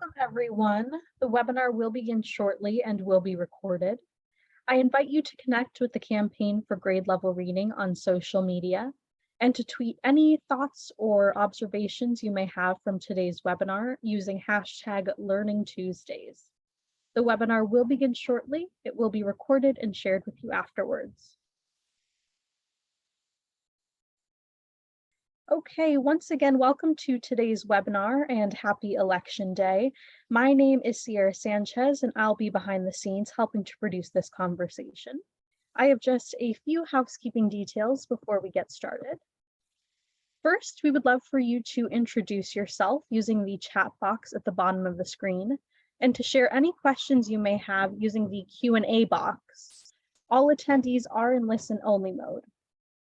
Welcome, everyone. The webinar will begin shortly and will be recorded. I invite you to connect with the campaign for grade level reading on social media and to tweet any thoughts or observations you may have from today's webinar using hashtag Learning Tuesdays. The webinar will begin shortly. It will be recorded and shared with you afterwards. Okay, once again, welcome to today's webinar and happy Election Day. My name is Sierra Sanchez and I'll be behind the scenes helping to produce this conversation. I have just a few housekeeping details before we get started. First, we would love for you to introduce yourself using the chat box at the bottom of the screen and to share any questions you may have using the Q&A box. All attendees are in listen-only mode.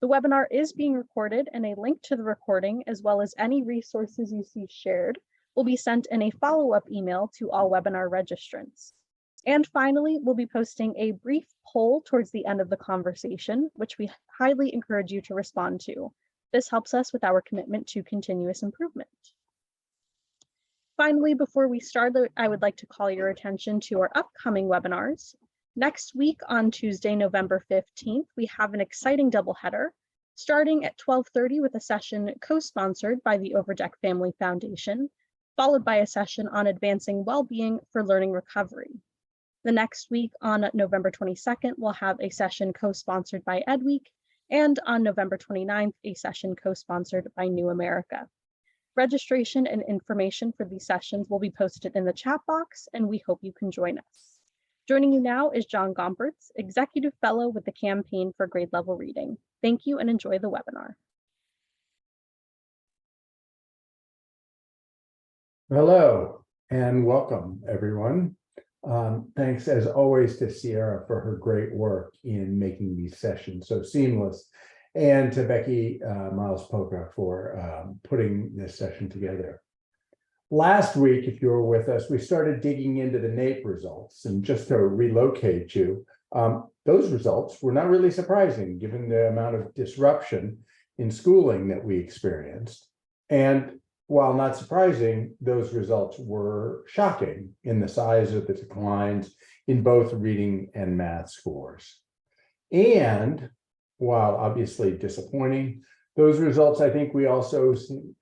The webinar is being recorded and a link to the recording, as well as any resources you see shared, will be sent in a follow-up email to all webinar registrants. And finally, we'll be posting a brief poll towards the end of the conversation, which we highly encourage you to respond to. This helps us with our commitment to continuous improvement. Finally, before we start, I would like to call your attention to our upcoming webinars. Next week on Tuesday, November 15th, we have an exciting doubleheader starting at 12:30 with a session co-sponsored by the Overdeck Family Foundation, followed by a session on advancing well-being for learning recovery. The next week on November 22nd, we'll have a session co-sponsored by EdWeek, and on November 29th, a session co-sponsored by New America. Registration and information for these sessions will be posted in the chat box, and we hope you can join us. Joining you now is John Gomperts, Executive Fellow with the Campaign for Grade Level Reading. Thank you and enjoy the webinar. Hello and welcome, everyone. Thanks as always to Sierra for her great work in making these sessions so seamless, and to Becky Miles-Polka for putting this session together. Last week, if you were with us, we started digging into the NAEP results, and just to relocate you, those results were not really surprising given the amount of disruption in schooling that we experienced. And while not surprising, those results were shocking in the size of the declines in both reading and math scores. And while obviously disappointing, those results I think we also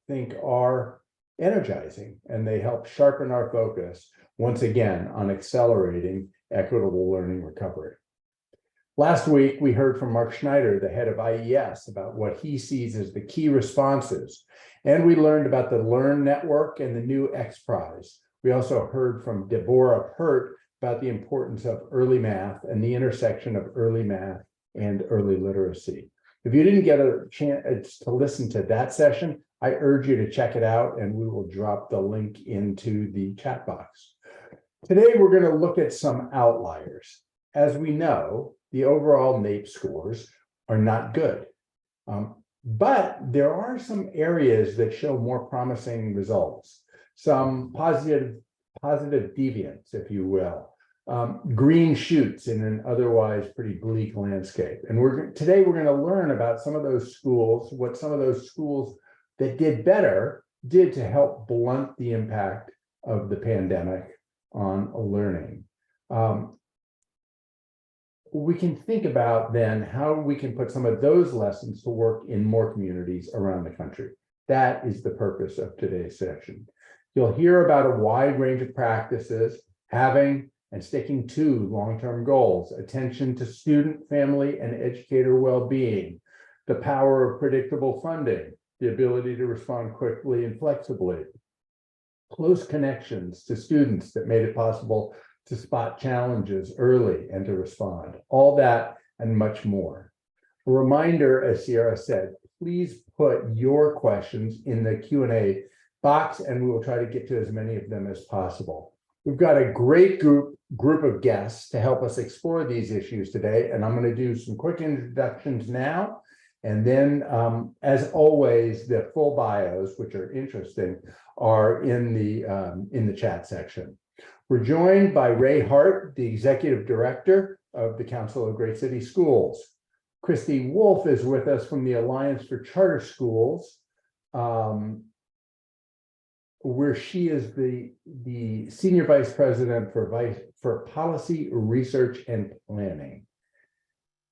think are energizing, and they help sharpen our focus once again on accelerating equitable learning recovery. Last week, we heard from Mark Schneider, the head of IES, about what he sees as the key responses, and we learned about the Learn Network and the new X Prize. We also heard from Deborah Pert about the importance of early math and the intersection of early math and early literacy. If you didn't get a chance to listen to that session, I urge you to check it out, and we will drop the link into the chat box. Today, we're going to look at some outliers. As we know, the overall NAEP scores are not good, but there are some areas that show more promising results, some positive deviants, if you will, green shoots in an otherwise pretty bleak landscape. And today we're going to learn about some of those schools, what some of those schools that did better did to help blunt the impact of the pandemic on learning. We can think about then how we can put some of those lessons to work in more communities around the country. That is the purpose of today's session. You'll hear about a wide range of practices, having and sticking to long-term goals, attention to student, family, and educator well-being, the power of predictable funding, the ability to respond quickly and flexibly, close connections to students that made it possible to spot challenges early and to respond, all that and much more. A reminder, as Sierra said, please put your questions in the Q&A box, and we will try to get to as many of them as possible. We've got a great group of guests to help us explore these issues today, and I'm going to do some quick introductions now. And then, as always, the full bios, which are interesting, are in the chat section. We're joined by Ray Hart, the Executive Director of the Council of Great City Schools. Christy Wolf is with us from the Alliance for Charter Schools. where she is the Senior Vice President for Policy, Research, and Planning.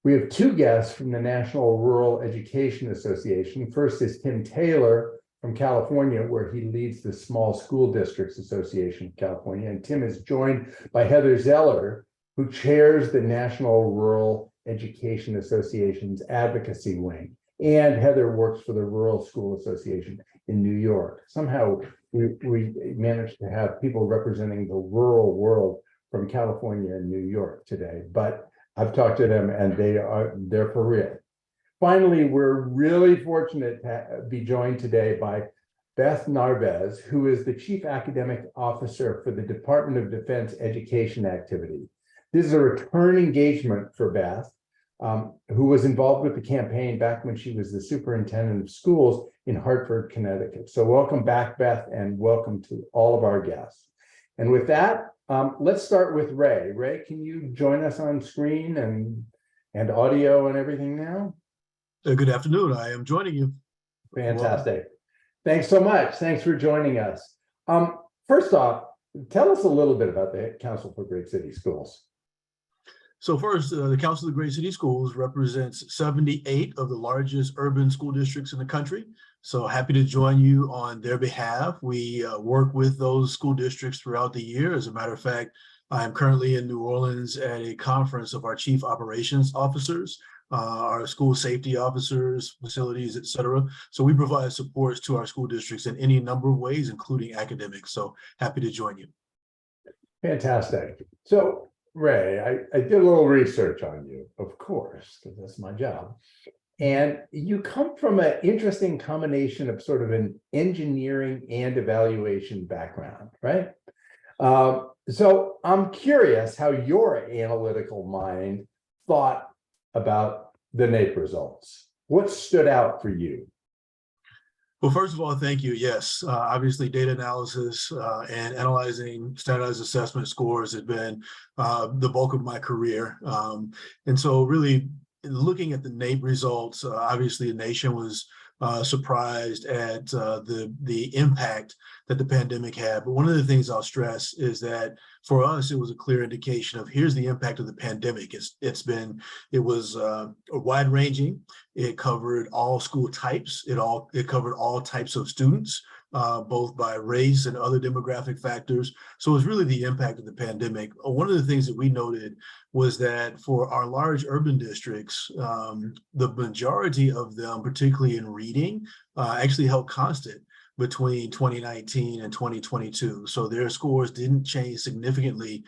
We have two guests from the National Rural Education Association. First is Tim Taylor from California, where he leads the Small School Districts Association of California. And Tim is joined by Heather Zeller, who chairs the National Rural Education Association's advocacy wing. And Heather works for the Rural School Association in New York. Somehow we managed to have people representing the rural world from California and New York today, but I've talked to them and they're for real. Finally, we're really fortunate to be joined today by Beth Narvez, who is the Chief Academic Officer for the Department of Defense Education Activity. This is a return engagement for Beth, who was involved with the campaign back when she was the superintendent of schools in Hartford, Connecticut. So welcome back, Beth, and welcome to all of our guests. And with that, let's start with Ray. Ray, can you join us on screen and audio and everything now? Good afternoon. I am joining you. Fantastic. Welcome. Thanks so much. Thanks for joining us. First off, tell us a little bit about the Council for Great City Schools. So first, the Council of Great City Schools represents 78 of the largest urban school districts in the country. So happy to join you on their behalf. We work with those school districts throughout the year. As a matter of fact, I'm currently in New Orleans at a conference of our chief operations officers, our school safety officers, facilities, et cetera. So we provide supports to our school districts in any number of ways, including academics. So happy to join you. Fantastic. So Ray, I did a little research on you, of course, because that's my job. And you come from an interesting combination of sort of an engineering and evaluation background, right? So I'm curious how your analytical mind thought about the NAEP results. What stood out for you? Well, first of all, thank you. Yes, obviously data analysis and analyzing standardized assessment scores has been the bulk of my career. And so really looking at the NAEP results, obviously the nation was surprised at the impact that the pandemic had. But one of the things I'll stress is that for us, it was a clear indication of here's the impact of the pandemic. It was wide ranging. It covered all school types. It covered all types of students, both by race and other demographic factors. So it was really the impact of the pandemic. One of the things that we noted was that for our large urban districts, the majority of them, particularly in reading, actually held constant between 2019 and 2022. So their scores didn't change significantly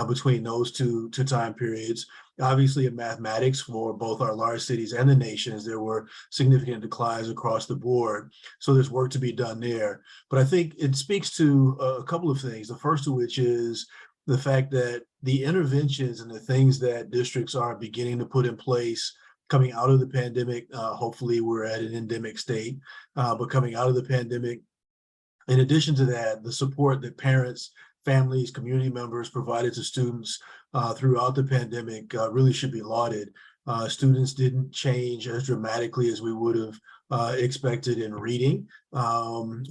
between those two time periods. Obviously in mathematics for both our large cities and the nations, there were significant declines across the board. So there's work to be done there. But I think it speaks to a couple of things. The first of which is the fact that the interventions and the things that districts are beginning to put in place coming out of the pandemic, hopefully we're at an endemic state, but coming out of the pandemic, in addition to that, the support that parents, families, community members provided to students throughout the pandemic really should be lauded. Students didn't change as dramatically as we would have expected in reading,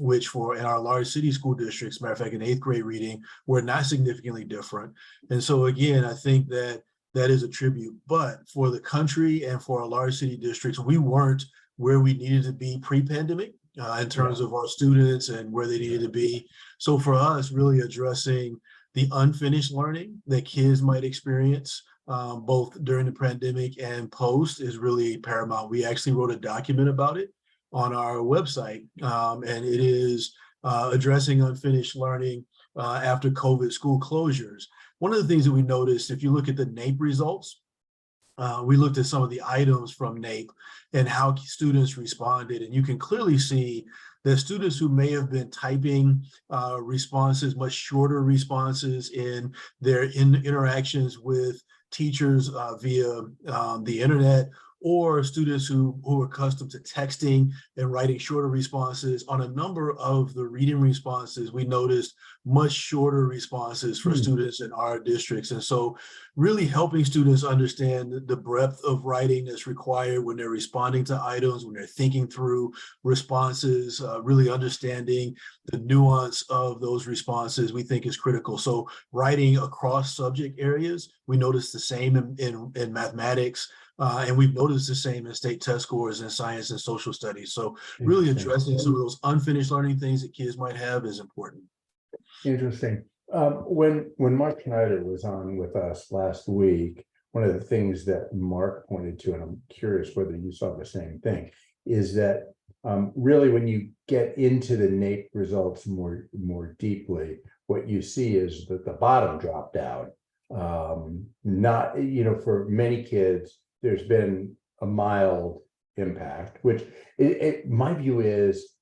which in our large city school districts, matter of fact, in 8th grade reading, were not significantly different. And so again, I think that is a tribute, but for the country and for our large city districts, we weren't where we needed to be pre-pandemic in terms of our students and where they needed to be. So for us, really addressing the unfinished learning that kids might experience both during the pandemic and post is really paramount. We actually wrote a document about it on our website, and it is addressing unfinished learning after COVID school closures. One of the things that we noticed, if you look at the NAEP results, we looked at some of the items from NAEP and how students responded. And you can clearly see that students who may have been typing responses, much shorter responses in their interactions with teachers via the internet or students who are accustomed to texting and writing shorter responses. On a number of the reading responses, we noticed much shorter responses for students in our districts. And so really helping students understand the breadth of writing that's required when they're responding to items, when they're thinking through responses, really understanding the nuance of those responses, we think is critical. So writing across subject areas, we noticed the same in mathematics, and we've noticed the same in state test scores in science and social studies. So really addressing some of those unfinished learning things that kids might have is important. Interesting. When Mark Schneider was on with us last week, one of the things that Mark pointed to, and I'm curious whether you saw the same thing, is that really when you get into the NAEP results more deeply, what you see is that the bottom dropped out. Not, for many kids, there's been a mild impact, which my view is,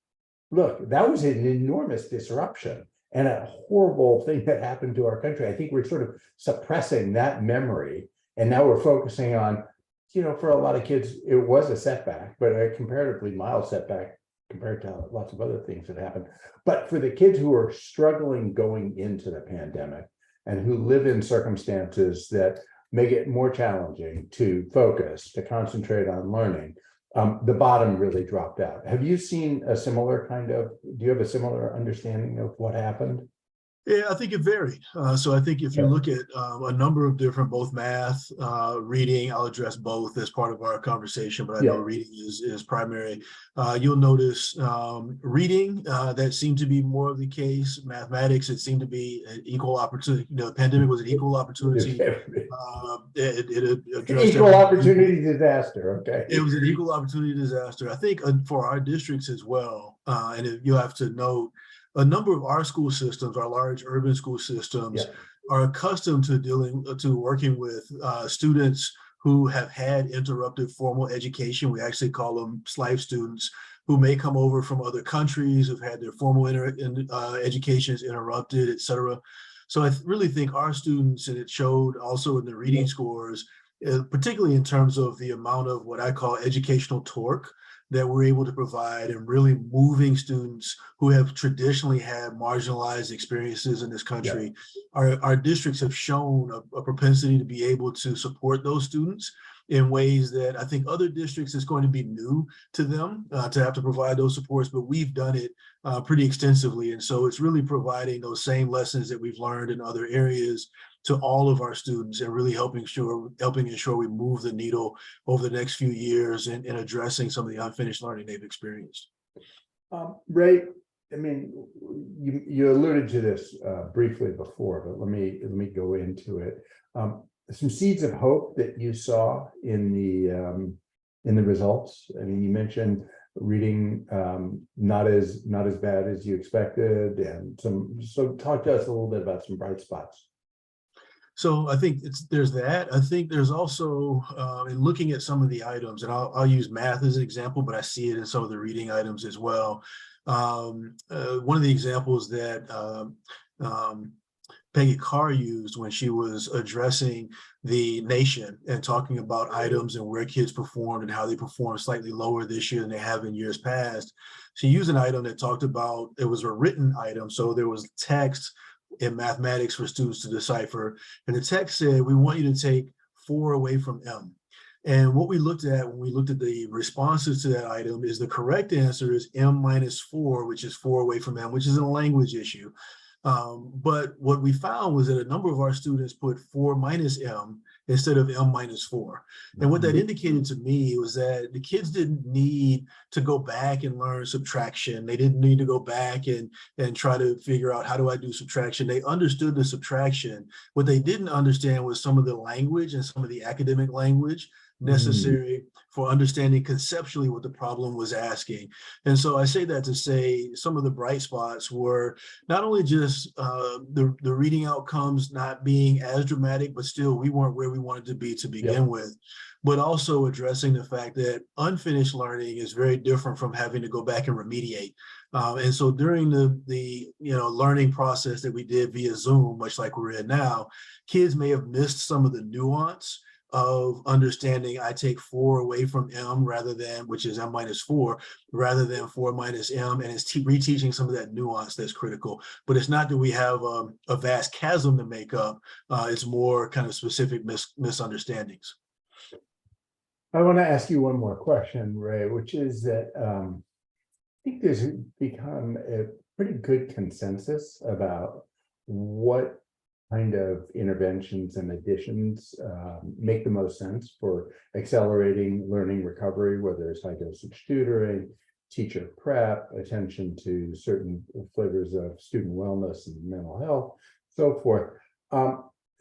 look, that was an enormous disruption and a horrible thing that happened to our country. I think we're sort of suppressing that memory. And now we're focusing on, for a lot of kids, it was a setback, but a comparatively mild setback compared to lots of other things that happened. But for the kids who are struggling going into the pandemic and who live in circumstances that make it more challenging to focus, to concentrate on learning, the bottom really dropped out. Have you seen a similar do you have a similar understanding of what happened? Yeah, I think it varied. So I think if you look at a number of different, both math, reading, I'll address both as part of our conversation, but I know reading is primary. You'll notice reading, that seemed to be more of the case. Mathematics, it seemed to be an equal opportunity. The pandemic was an equal opportunity. It addressed equal opportunity disaster. Okay. It was an equal opportunity disaster. I think for our districts as well, and you have to note, a number of our school systems, our large urban school systems, are accustomed to working with students who have had interrupted formal education. We actually call them SLIFE students, who may come over from other countries, who've had their formal educations interrupted, et cetera. So I really think our students, and it showed also in the reading scores, particularly in terms of the amount of what I call educational torque that we're able to provide, and really moving students who have traditionally had marginalized experiences in this country. Our districts have shown a propensity to be able to support those students in ways that I think other districts is going to be new to them to have to provide those supports, but we've done it pretty extensively. And so it's really providing those same lessons that we've learned in other areas to all of our students, and really helping ensure we move the needle over the next few years in addressing some of the unfinished learning they've experienced. Ray, I mean, you alluded to this briefly before, but let me go into it. Some seeds of hope that you saw in the results. I mean, you mentioned reading not as bad as you expected, and so talk to us a little bit about some bright spots. So I think there's that. I think there's also, in looking at some of the items, and I'll use math as an example, but I see it in some of the reading items as well. One of the examples that Peggy Carr used when she was addressing the nation and talking about items and where kids performed and how they performed slightly lower this year than they have in years past. She used an item that talked about, it was a written item, so there was text in mathematics for students to decipher. And the text said, we want you to take 4 away from M. And what we looked at when we looked at the responses to that item is the correct answer is M minus 4, which is 4 away from M, which is a language issue. But what we found was that a number of our students put 4 minus M instead of M minus 4. And what that indicated to me was that the kids didn't need to go back and learn subtraction. They didn't need to go back and try to figure out, how do I do subtraction? They understood the subtraction. What they didn't understand was some of the language and some of the academic language necessary for understanding conceptually what the problem was asking. And so I say that to say some of the bright spots were not only just the reading outcomes not being as dramatic, but still we weren't where we wanted to be to begin with, but also addressing the fact that unfinished learning is very different from having to go back and remediate. And so during the learning process that we did via Zoom, much like we're in now, kids may have missed some of the nuance of understanding I take 4 away from M rather than, which is M minus 4, rather than 4 minus M, and it's reteaching some of that nuance that's critical. But it's not that we have a vast chasm to make up. It's more kind of specific misunderstandings. I want to ask you one more question, Ray, which is that I think there's become a pretty good consensus about what kind of interventions and additions make the most sense for accelerating learning recovery, whether it's high dosage tutoring, teacher prep, attention to certain flavors of student wellness and mental health, so forth.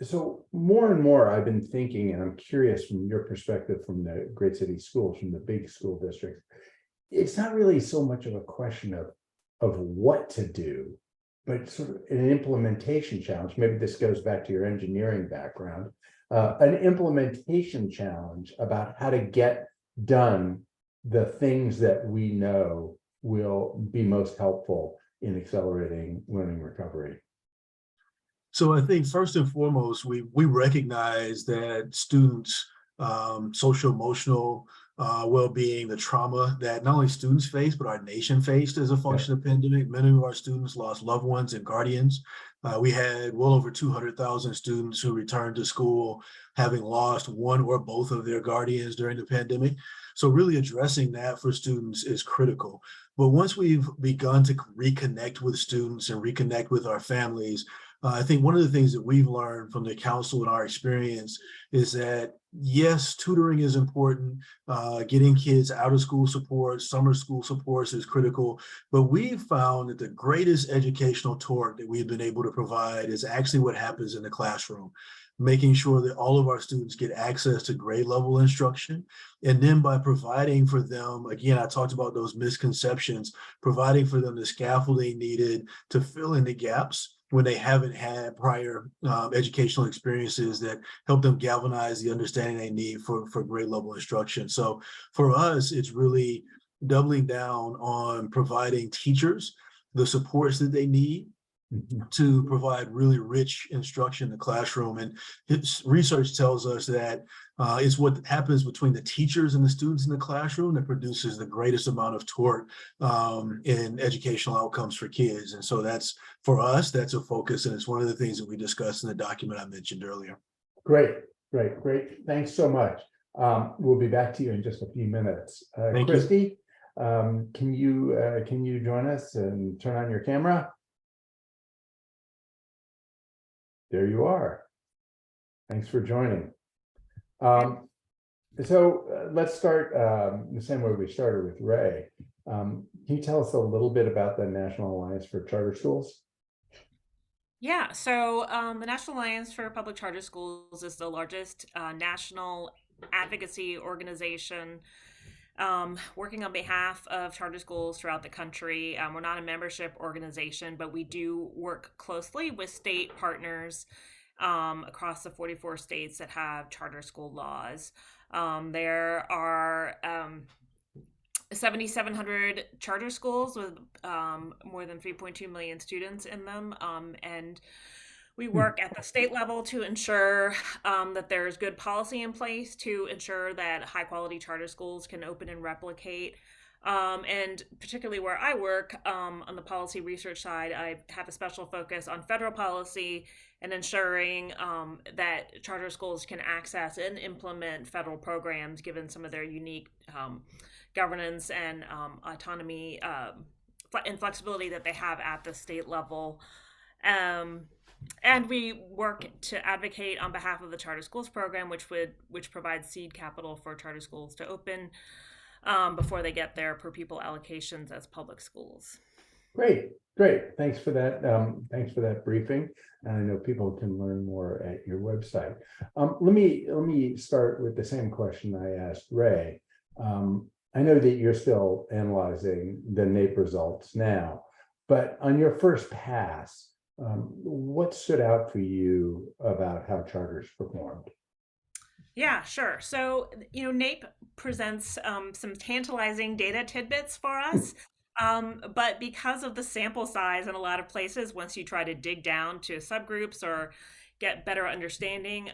So more and more I've been thinking, and I'm curious from your perspective from the great city schools, from the big school districts, it's not really so much of a question of what to do, but sort of an implementation challenge. Maybe this goes back to your engineering background, an implementation challenge about how to get done the things that we know will be most helpful in accelerating learning recovery. So I think first and foremost, we recognize that students' social emotional well-being, the trauma that not only students face, but our nation faced as a function of pandemic. Many of our students lost loved ones and guardians. We had well over 200,000 students who returned to school having lost one or both of their guardians during the pandemic. So really addressing that for students is critical. But once we've begun to reconnect with students and reconnect with our families, I think one of the things that we've learned from the council and our experience is that, yes, tutoring is important. Getting kids out of school support, summer school supports is critical. But we've found that the greatest educational torque that we've been able to provide is actually what happens in the classroom, making sure that all of our students get access to grade level instruction. And then by providing for them, again, I talked about those misconceptions, providing for them the scaffolding needed to fill in the gaps when they haven't had prior educational experiences that help them galvanize the understanding they need for grade level instruction. So for us, it's really doubling down on providing teachers the supports that they need to provide really rich instruction in the classroom. And research tells us that it's what happens between the teachers and the students in the classroom that produces the greatest amount of torque in educational outcomes for kids. And so that's, for us, that's a focus. And it's one of the things that we discussed in the document I mentioned earlier. Great. Thanks so much. We'll be back to you in just a few minutes. Thank Christy, can you join us and turn on your camera? There you are. Thanks for joining. Let's start the same way we started with Ray. Can you tell us a little bit about the National Alliance for Charter Schools? Yeah, so the National Alliance for Public Charter Schools is the largest national advocacy organization working on behalf of charter schools throughout the country. We're not a membership organization, but we do work closely with state partners across the 44 states that have charter school laws. There are 7,700 charter schools with more than 3.2 million students in them. And we work at the state level to ensure that there's good policy in place to ensure that high quality charter schools can open and replicate. And particularly where I work on the policy research side, I have a special focus on federal policy and ensuring that charter schools can access and implement federal programs given some of their unique governance and autonomy and flexibility that they have at the state level. And we work to advocate on behalf of the Charter Schools Program, which provides seed capital for charter schools to open before they get their per pupil allocations as public schools. Great. Thanks for that. Thanks for that briefing. And I know people can learn more at your website. Let me start with the same question I asked Ray. I know that you're still analyzing the NAEP results now, but on your first pass, what stood out for you about how charters performed? Yeah, sure. So, NAEP presents some tantalizing data tidbits for us. But because of the sample size in a lot of places, once you try to dig down to subgroups or, get better understanding,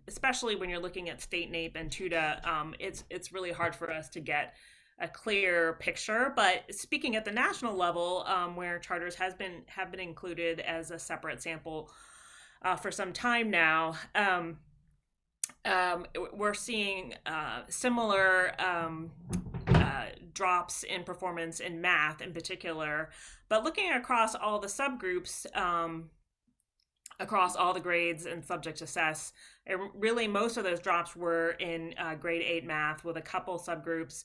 especially when you're looking at state NAEP and TUDA. It's really hard for us to get a clear picture. But speaking at the national level, where charters have been included as a separate sample for some time now, we're seeing similar drops in performance in math in particular. But looking across all the subgroups, across all the grades and subjects assessed, really most of those drops were in grade 8 math, with a couple subgroups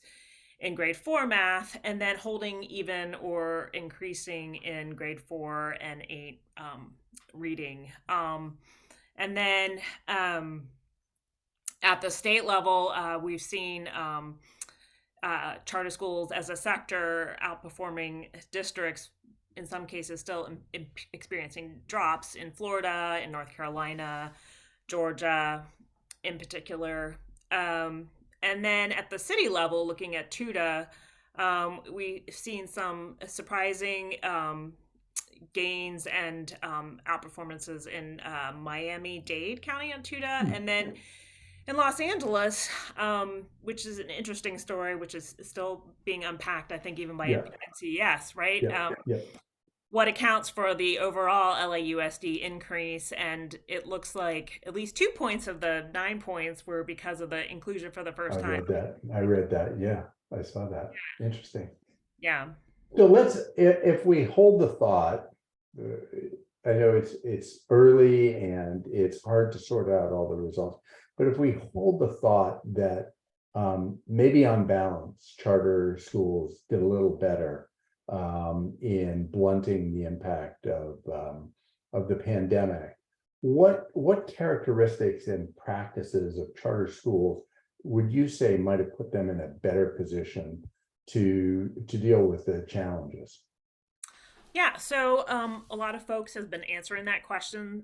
in grade 4 math, and then holding even or increasing in grade 4 and 8 reading. And then at the state level, we've seen charter schools as a sector outperforming districts, in some cases still experiencing drops in Florida, in North Carolina, Georgia in particular. And then at the city level, looking at TUDA, we've seen some surprising gains and outperformances in Miami-Dade County on TUDA. And then in Los Angeles, which is an interesting story, which is still being unpacked, I think, even by NCES, right? What accounts for the overall LAUSD increase, and it looks like at least 2 points of the 9 points were because of the inclusion for the first time. I read that. Yeah, I saw that. Interesting. Yeah. So if we hold the thought, I know it's early and it's hard to sort out all the results, but if we hold the thought that maybe on balance, charter schools did a little better in blunting the impact of the pandemic, what characteristics and practices of charter schools would you say might have put them in a better position to deal with the challenges? Yeah, so a lot of folks have been answering that question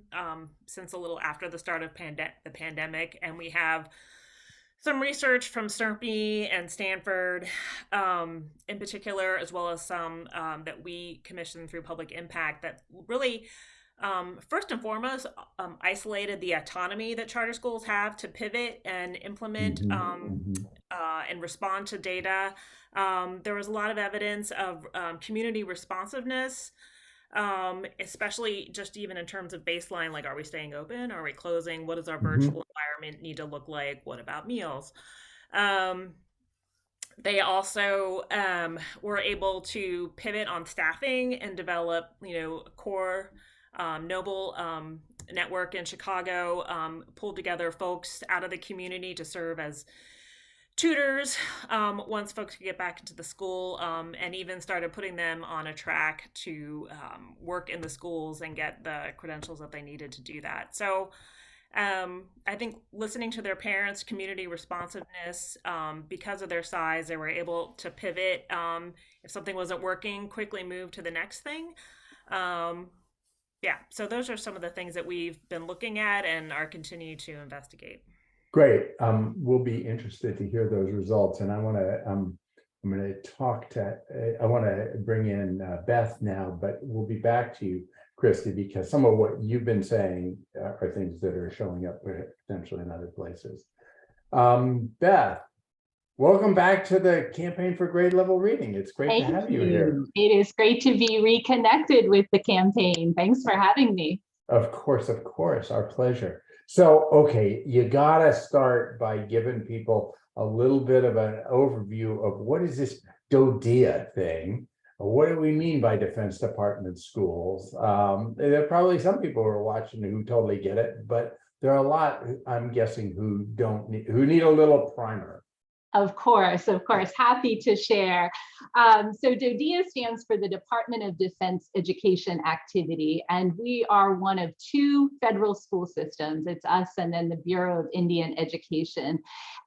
since a little after the start of the pandemic, and we have some research from SNRPE and Stanford in particular, as well as some that we commissioned through Public Impact, that really, first and foremost, isolated the autonomy that charter schools have to pivot and implement and respond to data. There was a lot of evidence of community responsiveness, especially just even in terms of baseline, like, are we staying open? Are we closing? What does our virtual environment need to look like? What about meals? They also were able to pivot on staffing and develop, a core Noble network in Chicago, pulled together folks out of the community to serve as tutors once folks could get back into the school, and even started putting them on a track to work in the schools and get the credentials that they needed to do that. So I think listening to their parents, community responsiveness, because of their size, they were able to pivot. If something wasn't working, quickly move to the next thing. So those are some of the things that we've been looking at and are continuing to investigate. Great. We'll be interested to hear those results, and I want to. I'm going to talk to. I want to bring in Beth now, but we'll be back to you, Christy, because some of what you've been saying are things that are showing up potentially in other places. Beth, welcome back to the Campaign for Grade Level Reading. It's great to have you here. It is great to be reconnected with the campaign. Thanks for having me. Of course, our pleasure. So, okay, you gotta start by giving people a little bit of an overview of what is this DODEA thing? What do we mean by Defense Department schools? There are probably some people who are watching who totally get it, but there are a lot, I'm guessing, who need a little primer. Of course, happy to share. So DODEA stands for the Department of Defense Education Activity, and we are one of two federal school systems. It's us and then the Bureau of Indian Education.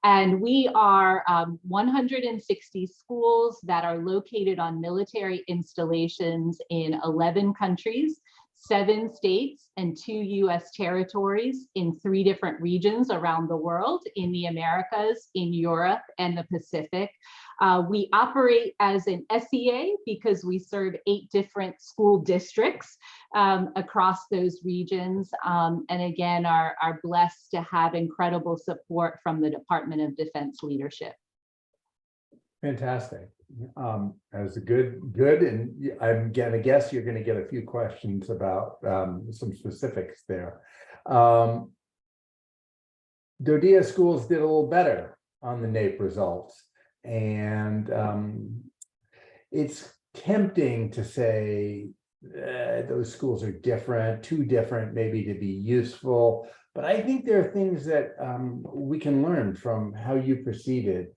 And we are 160 schools that are located on military installations in 11 countries, 7 states and 2 US territories in 3 different regions around the world, in the Americas, in Europe, and the Pacific. We operate as an SEA because we serve 8 different school districts across those regions, and again are blessed to have incredible support from the Department of Defense leadership. Fantastic. That was a good, and I'm gonna guess you're gonna get a few questions about some specifics there. Dodea schools did a little better on the NAEP results, and it's tempting to say those schools are different, too different maybe to be useful, but I think there are things that we can learn from how you proceeded,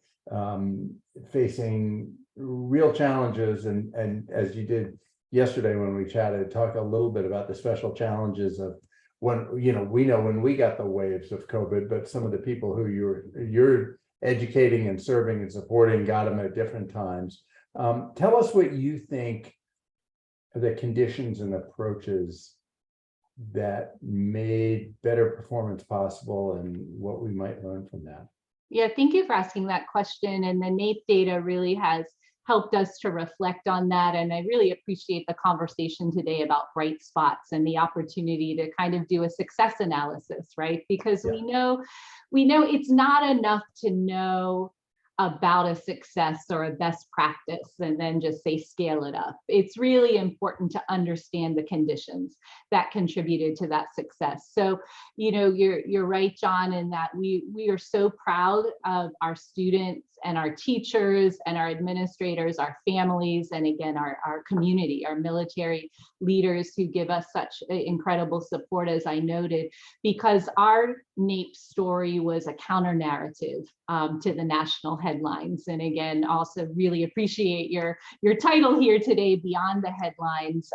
facing real challenges, and as you did yesterday when we chatted, talk a little bit about the special challenges of when, we know when we got the waves of COVID, but some of the people who you're educating and serving and supporting got them at different times. Tell us what you think are the conditions and approaches that made better performance possible and what we might learn from that. Yeah, thank you for asking that question. And the NAEP data really has helped us to reflect on that. And I really appreciate the conversation today about bright spots and the opportunity to kind of do a success analysis, right? Because we know it's not enough to know about a success or a best practice and then just say scale it up. It's really important to understand the conditions that contributed to that success. So, you're right, John, in that we are so proud of our students and our teachers and our administrators, our families, and again, our community, our military leaders who give us such incredible support, as I noted, because our NAEP story was a counter narrative to the national headlines. And again, also really appreciate your title here today, Beyond the Headlines.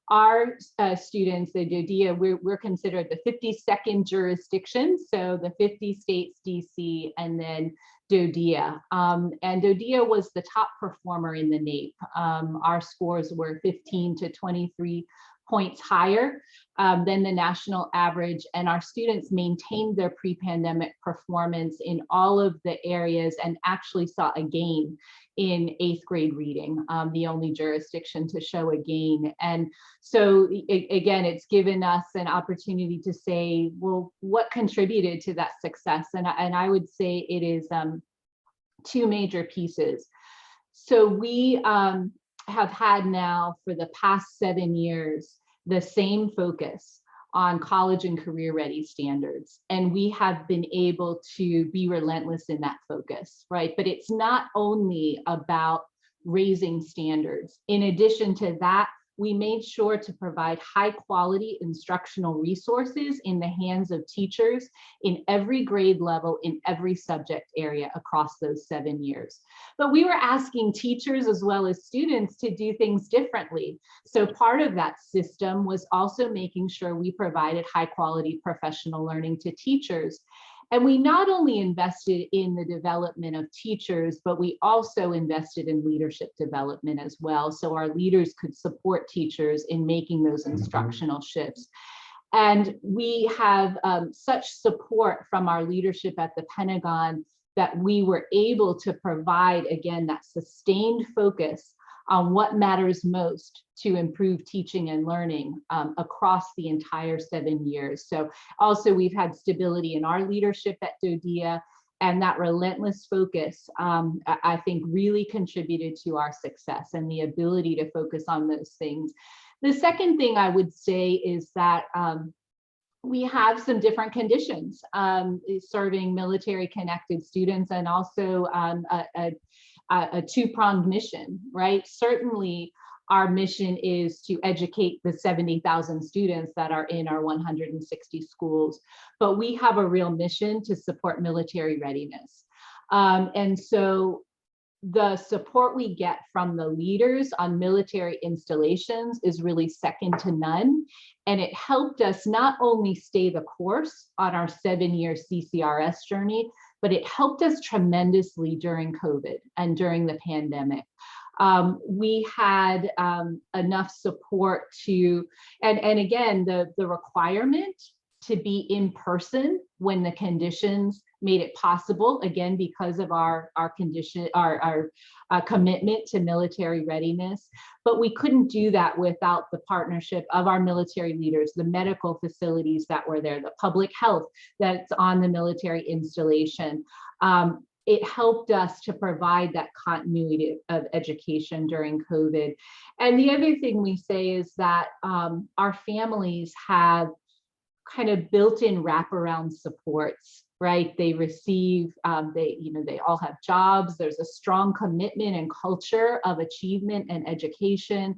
Our students, the DODEA, we're considered the 52nd jurisdiction, so the 50 states, DC, and then DODEA. And DODEA was the top performer in the NAEP. Our scores were 15 to 23 points higher than the national average, and our students maintained their pre-pandemic performance in all of the areas and actually saw a gain in 8th grade reading, the only jurisdiction to show a gain. And so again, it's given us an opportunity to say, well, what contributed to that success? And I would say it is 2 major pieces. So we have had now for the past 7 years the same focus on college and career ready standards. And we have been able to be relentless in that focus, right? But it's not only about raising standards. In addition to that, we made sure to provide high quality instructional resources in the hands of teachers in every grade level, in every subject area across those 7 years. But we were asking teachers as well as students to do things differently. So part of that system was also making sure we provided high quality professional learning to teachers. And we not only invested in the development of teachers, but we also invested in leadership development as well. So our leaders could support teachers in making those instructional shifts. And we have such support from our leadership at the Pentagon that we were able to provide, again, that sustained focus on what matters most to improve teaching and learning across the entire 7 years. So also we've had stability in our leadership at DODEA, and that relentless focus, I think, really contributed to our success and the ability to focus on those things. The second thing I would say is that we have some different conditions serving military connected students, and also a two-pronged mission, right? Certainly our mission is to educate the 70,000 students that are in our 160 schools, but we have a real mission to support military readiness. And so the support we get from the leaders on military installations is really second to none. And it helped us not only stay the course on our 7-year CCRS journey, but it helped us tremendously during COVID and during the pandemic. We had enough support to, and again, the requirement to be in person when the conditions made it possible, again, because of our commitment to military readiness. But we couldn't do that without the partnership of our military leaders, the medical facilities that were there, the public health that's on the military installation. It helped us to provide that continuity of education during COVID. And the other thing we say is that our families have kind of built-in wraparound supports, right? They receive, they all have jobs. There's a strong commitment and culture of achievement and education.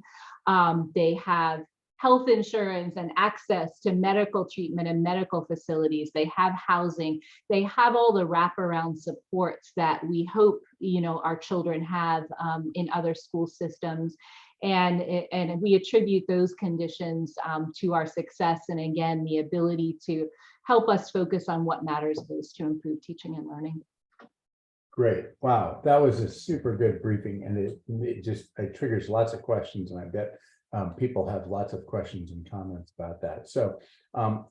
They have health insurance and access to medical treatment and medical facilities. They have housing. They have all the wraparound supports that we hope, our children have in other school systems. And we attribute those conditions to our success, and again, the ability to help us focus on what matters most to improve teaching and learning. Great. Wow, that was a super good briefing, and it triggers lots of questions, and I bet people have lots of questions and comments about that. So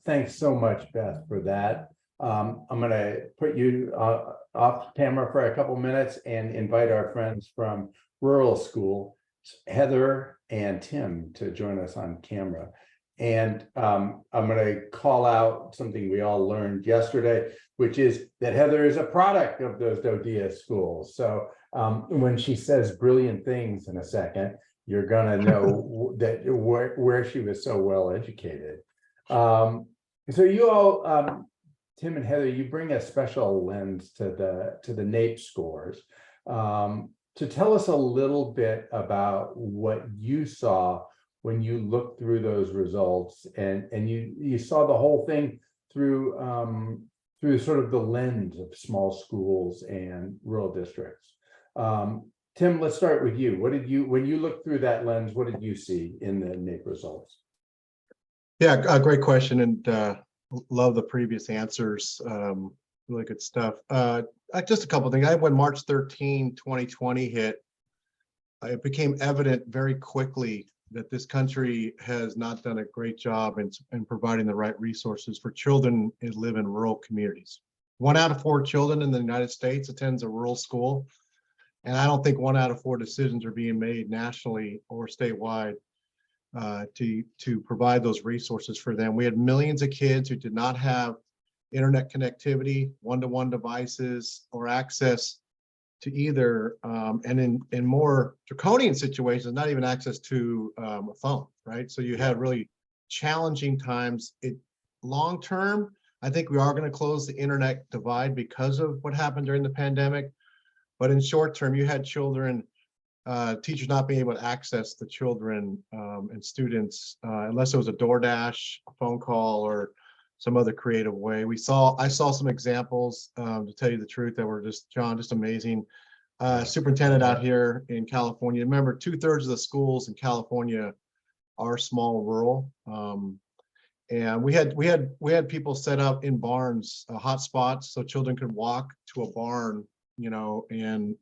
thanks so much, Beth, for that. I'm going to put you off camera for a couple minutes and invite our friends from Rural School, Heather and Tim, to join us on camera. And I'm going to call out something we all learned yesterday, which is that Heather is a product of those DoDEA schools. So when she says brilliant things in a second, you're going to know that where she was so well educated. So you all, Tim and Heather, you bring a special lens to the NAEP scores. To tell us a little bit about what you saw when you looked through those results, and you saw the whole thing through sort of the lens of small schools and rural districts. Tim, let's start with you. When you looked through that lens, what did you see in the NAEP results? Yeah, a great question, and love the previous answers. Really good stuff. Just a couple of things. When March 13, 2020 hit, it became evident very quickly that this country has not done a great job in providing the right resources for children who live in rural communities. 1 out of 4 children in the United States attends a rural school. And I don't think 1 out of 4 decisions are being made nationally or statewide to provide those resources for them. We had millions of kids who did not have internet connectivity, one-to-one devices, or access to either, and in more draconian situations, not even access to a phone, right? So you had really challenging times. Long term, I think we are going to close the internet divide because of what happened during the pandemic. But in short term, you had children, teachers not being able to access the children and students unless it was a DoorDash, a phone call, or some other creative way. I saw some examples, to tell you the truth, that were just amazing. Superintendent out here in California. Remember, 2/3 of the schools in California are small rural, and we had people set up in barns, hot spots, so children could walk to a barn. And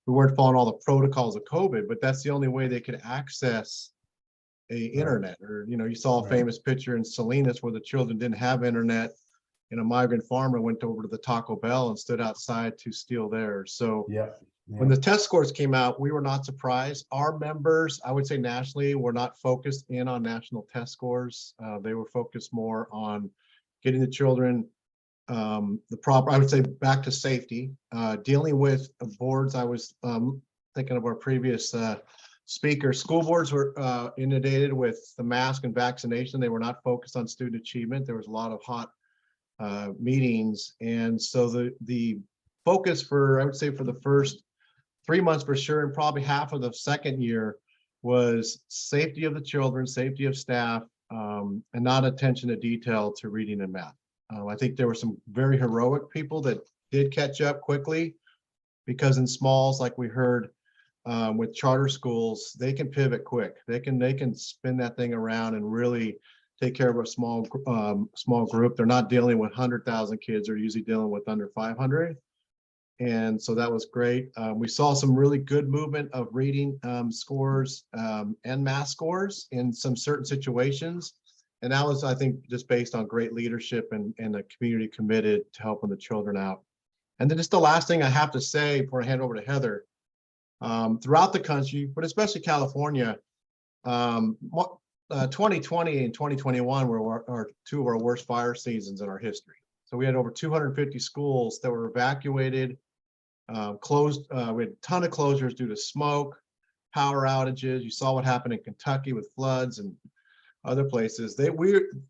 we weren't following all the protocols of COVID, but that's the only way they could access internet. Or you saw a famous picture in Salinas where the children didn't have internet, and a migrant farmer went over to the Taco Bell and stood outside to steal theirs. So when the test scores came out, we were not surprised. Our members, I would say nationally, were not focused in on national test scores. They were focused more on getting the children the proper, I would say, back to safety, dealing with boards. I was thinking of our previous speaker. School boards were inundated with the mask and vaccination. They were not focused on student achievement. There was a lot of hot meetings. And so the focus I would say for the first 3 months for sure, and probably half of the second year, was safety of the children, safety of staff, and not attention to detail to reading and math. I think there were some very heroic people that did catch up quickly, because in smalls, like we heard with charter schools, they can pivot quick. They can spin that thing around and really take care of a small group. They're not dealing with 100,000 kids. They're usually dealing with under 500. And so that was great. We saw some really good movement of reading scores and math scores in some certain situations. And that was, I think, just based on great leadership and a community committed to helping the children out. And then just the last thing I have to say before I hand over to Heather, throughout the country, but especially California, 2020 and 2021 were two of our worst fire seasons in our history. So we had over 250 schools that were evacuated, closed. We had a ton of closures due to smoke, power outages. You saw what happened in Kentucky with floods and other places.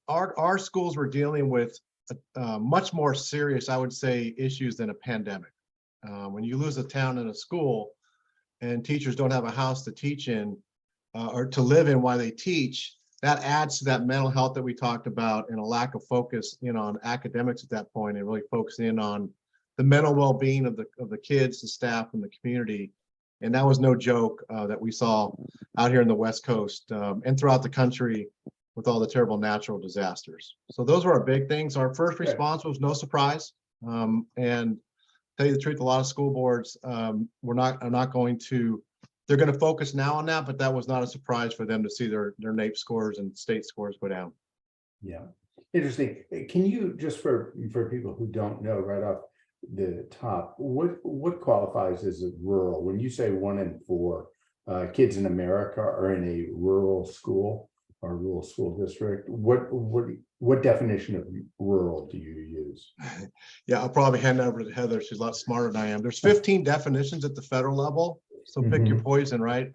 Our schools were dealing with much more serious, I would say, issues than a pandemic. When you lose a town and a school and teachers don't have a house to teach in or to live in while they teach, that adds to that mental health that we talked about and a lack of focus on academics at that point, and really focusing in on the mental well-being of the kids, the staff, and the community. And that was no joke that we saw out here in the West Coast and throughout the country with all the terrible natural disasters. So those were our big things. Our first response was no surprise. And tell you the truth, a lot of school boards are not going to, they're going to focus now on that, but that was not a surprise for them to see their NAEP scores and state scores go down. Yeah, interesting. Can you, just for people who don't know right off the top, what qualifies as a rural? When you say 1 in 4 kids in America are in a rural school or rural school district, what definition of rural do you use? Yeah, I'll probably hand over to Heather. She's a lot smarter than I am. There's 15 definitions at the federal level, so pick your poison, right?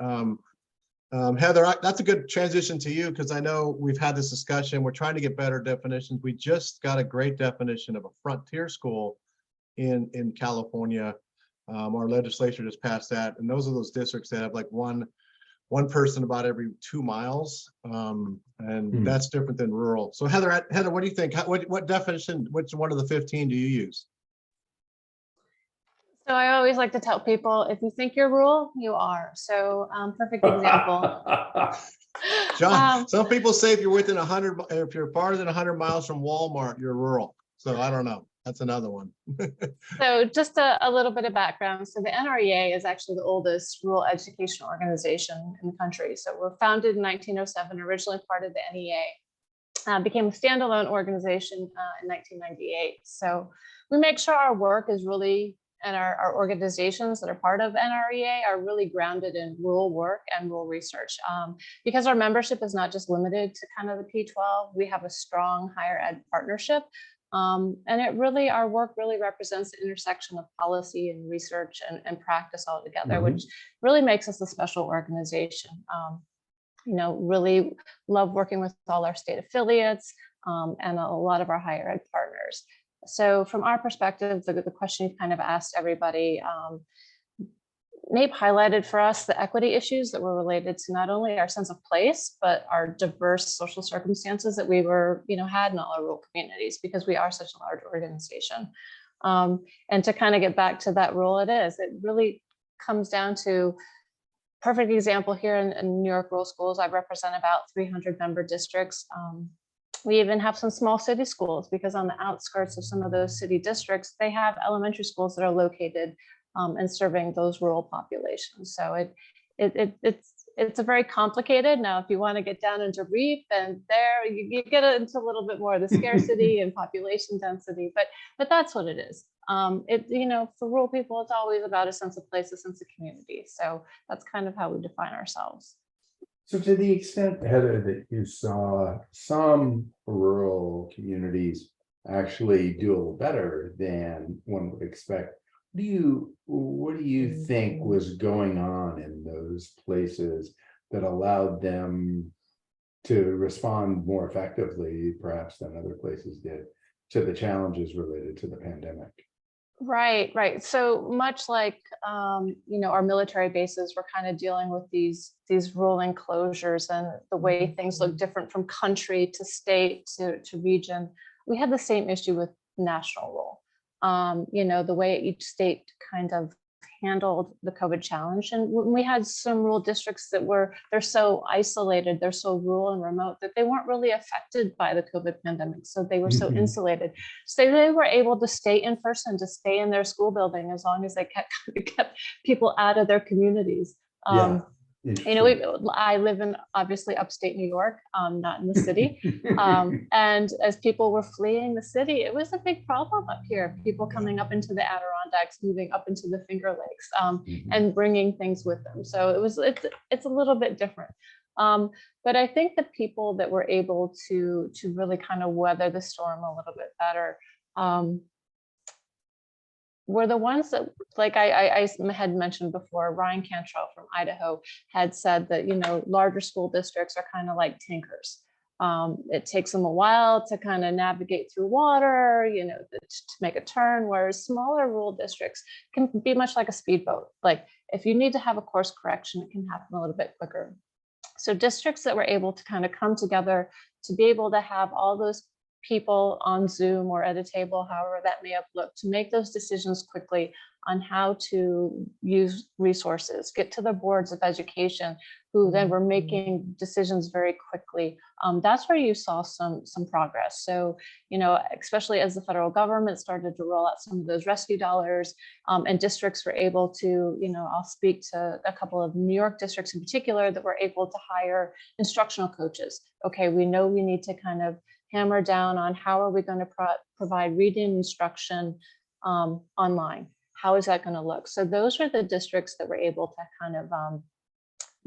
Heather, that's a good transition to you, because I know we've had this discussion. We're trying to get better definitions. We just got a great definition of a frontier school in California. Our legislature just passed that, and those are those districts that have like one person about every 2 miles, and that's different than rural. So Heather, what do you think? What definition, which one of the 15 do you use? So I always like to tell people, if you think you're rural, you are. So perfect example. John, some people say if you're within 100, if you're farther than 100 miles from Walmart, you're rural. So I don't know. That's another one. So just a little bit of background. So the NREA is actually the oldest rural education organization in the country. So we're founded in 1907, originally part of the NEA, became a standalone organization in 1998. So we make sure our work is really, and our organizations that are part of NREA are really grounded in rural work and rural research. Because our membership is not just limited to kind of the P-12, we have a strong higher ed partnership. And it really, our work really represents the intersection of policy and research and practice all together, which really makes us a special organization. Really love working with all our state affiliates and a lot of our higher ed partners. So from our perspective, the question you kind of asked everybody, NAEP highlighted for us the equity issues that were related to not only our sense of place, but our diverse social circumstances that we were, had in all our rural communities, because we are such a large organization. And to kind of get back to that role, it really comes down to, perfect example here in New York rural schools. I represent about 300 member districts. We even have some small city schools, because on the outskirts of some of those city districts, they have elementary schools that are located and serving those rural populations. So it's a very complicated. Now, if you want to get down into REAP, and there you get into a little bit more of the scarcity and population density, but that's what it is. For rural people, it's always about a sense of place, a sense of community. So that's kind of how we define ourselves. So to the extent, Heather, that you saw some rural communities actually do a little better than one would expect, what do you think was going on in those places that allowed them to respond more effectively, perhaps, than other places did, to the challenges related to the pandemic? Right. So much like, our military bases were kind of dealing with these rolling closures and the way things look different from country to state to region. We had the same issue with national rule. The way each state kind of handled the COVID challenge. And we had some rural districts that they're so isolated, they're so rural and remote that they weren't really affected by the COVID pandemic. So they were so insulated. So they were able to stay in person, to stay in their school building, as long as they kept people out of their communities. You know, I live in obviously upstate New York, not in the city. And as people were fleeing the city, it was a big problem up here. People coming up into the Adirondacks, moving up into the Finger Lakes, and bringing things with them. So it's a little bit different. But I think the people that were able to really kind of weather the storm a little bit better were the ones that, like I had mentioned before, Ryan Cantrell from Idaho had said that, you know, larger school districts are kind of like tankers. It takes them a while to kind of navigate through water, you know, to make a turn, whereas smaller rural districts can be much like a speedboat. Like if you need to have a course correction, it can happen a little bit quicker. So districts that were able to kind of come together to be able to have all those people on Zoom or at a table, however that may have looked, to make those decisions quickly on how to use resources, get to the boards of education, who then were making decisions very quickly. That's where you saw some progress. So, you know, especially as the federal government started to roll out some of those rescue dollars, and districts were able to, you know, I'll speak to a couple of New York districts in particular that were able to hire instructional coaches. Okay, we know we need to kind of hammer down on how are we going to provide reading instruction online. How is that going to look? So those were the districts that were able to kind of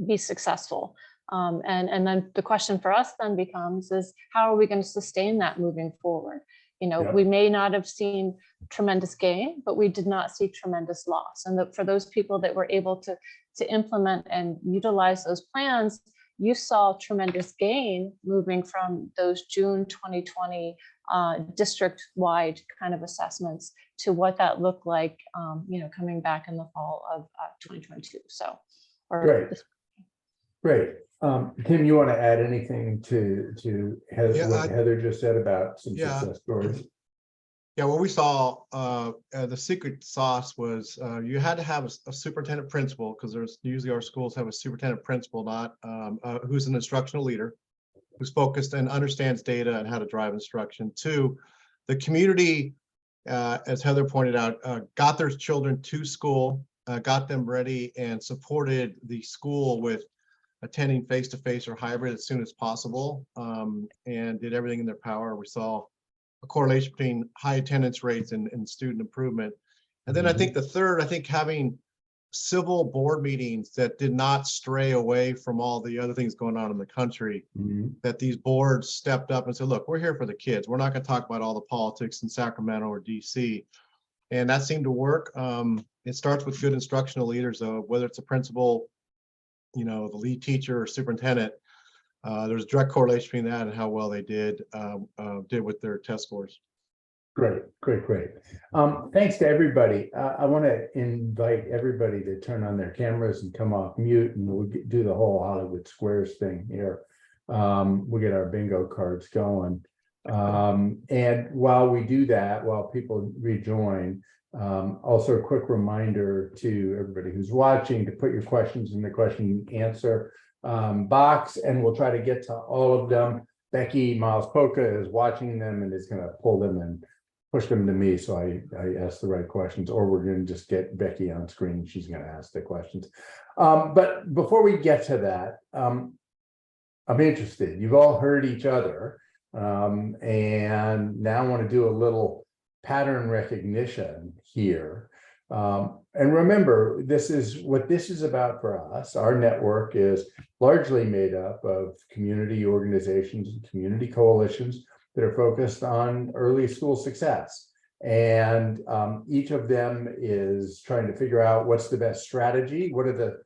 be successful. And then the question for us then becomes is how are we going to sustain that moving forward? You know, we may not have seen tremendous gain, but we did not see tremendous loss. And for those people that were able to implement and utilize those plans, you saw tremendous gain moving from those June 2020 district-wide kind of assessments to what that looked like, you know, coming back in the fall of 2022. So, Great. Tim, you want to add anything to what Heather just said about some success stories? Yeah, what we saw, the secret sauce was you had to have a superintendent principal, because there's usually our schools have a superintendent principal, not who's an instructional leader, who's focused and understands data and how to drive instruction. Two, the community, as Heather pointed out, got their children to school, got them ready, and supported the school with attending face-to-face or hybrid as soon as possible, and did everything in their power. We saw a correlation between high attendance rates and student improvement. And then I think the third, having civil board meetings that did not stray away from all the other things going on in the country, that these boards stepped up and said, look, we're here for the kids. We're not going to talk about all the politics in Sacramento or DC. And that seemed to work. It starts with good instructional leaders, though, whether it's a principal, you know, the lead teacher or superintendent. There's a direct correlation between that and how well they did with their test scores. Great. Thanks to everybody. I want to invite everybody to turn on their cameras and come off mute, and we'll do the whole Hollywood Squares thing here. We'll get our bingo cards going. And while we do that, while people rejoin, also a quick reminder to everybody who's watching to put your questions in the question and answer box, and we'll try to get to all of them. Becky Miles-Polka is watching them and is going to pull them and push them to me, so I ask the right questions, or we're going to just get Becky on screen. She's going to ask the questions. But before we get to that, I'm interested. You've all heard each other, and now I want to do a little pattern recognition here. And remember, this is what this is about for us. Our network is largely made up of community organizations and community coalitions that are focused on early school success. And each of them is trying to figure out what's the best strategy. What are the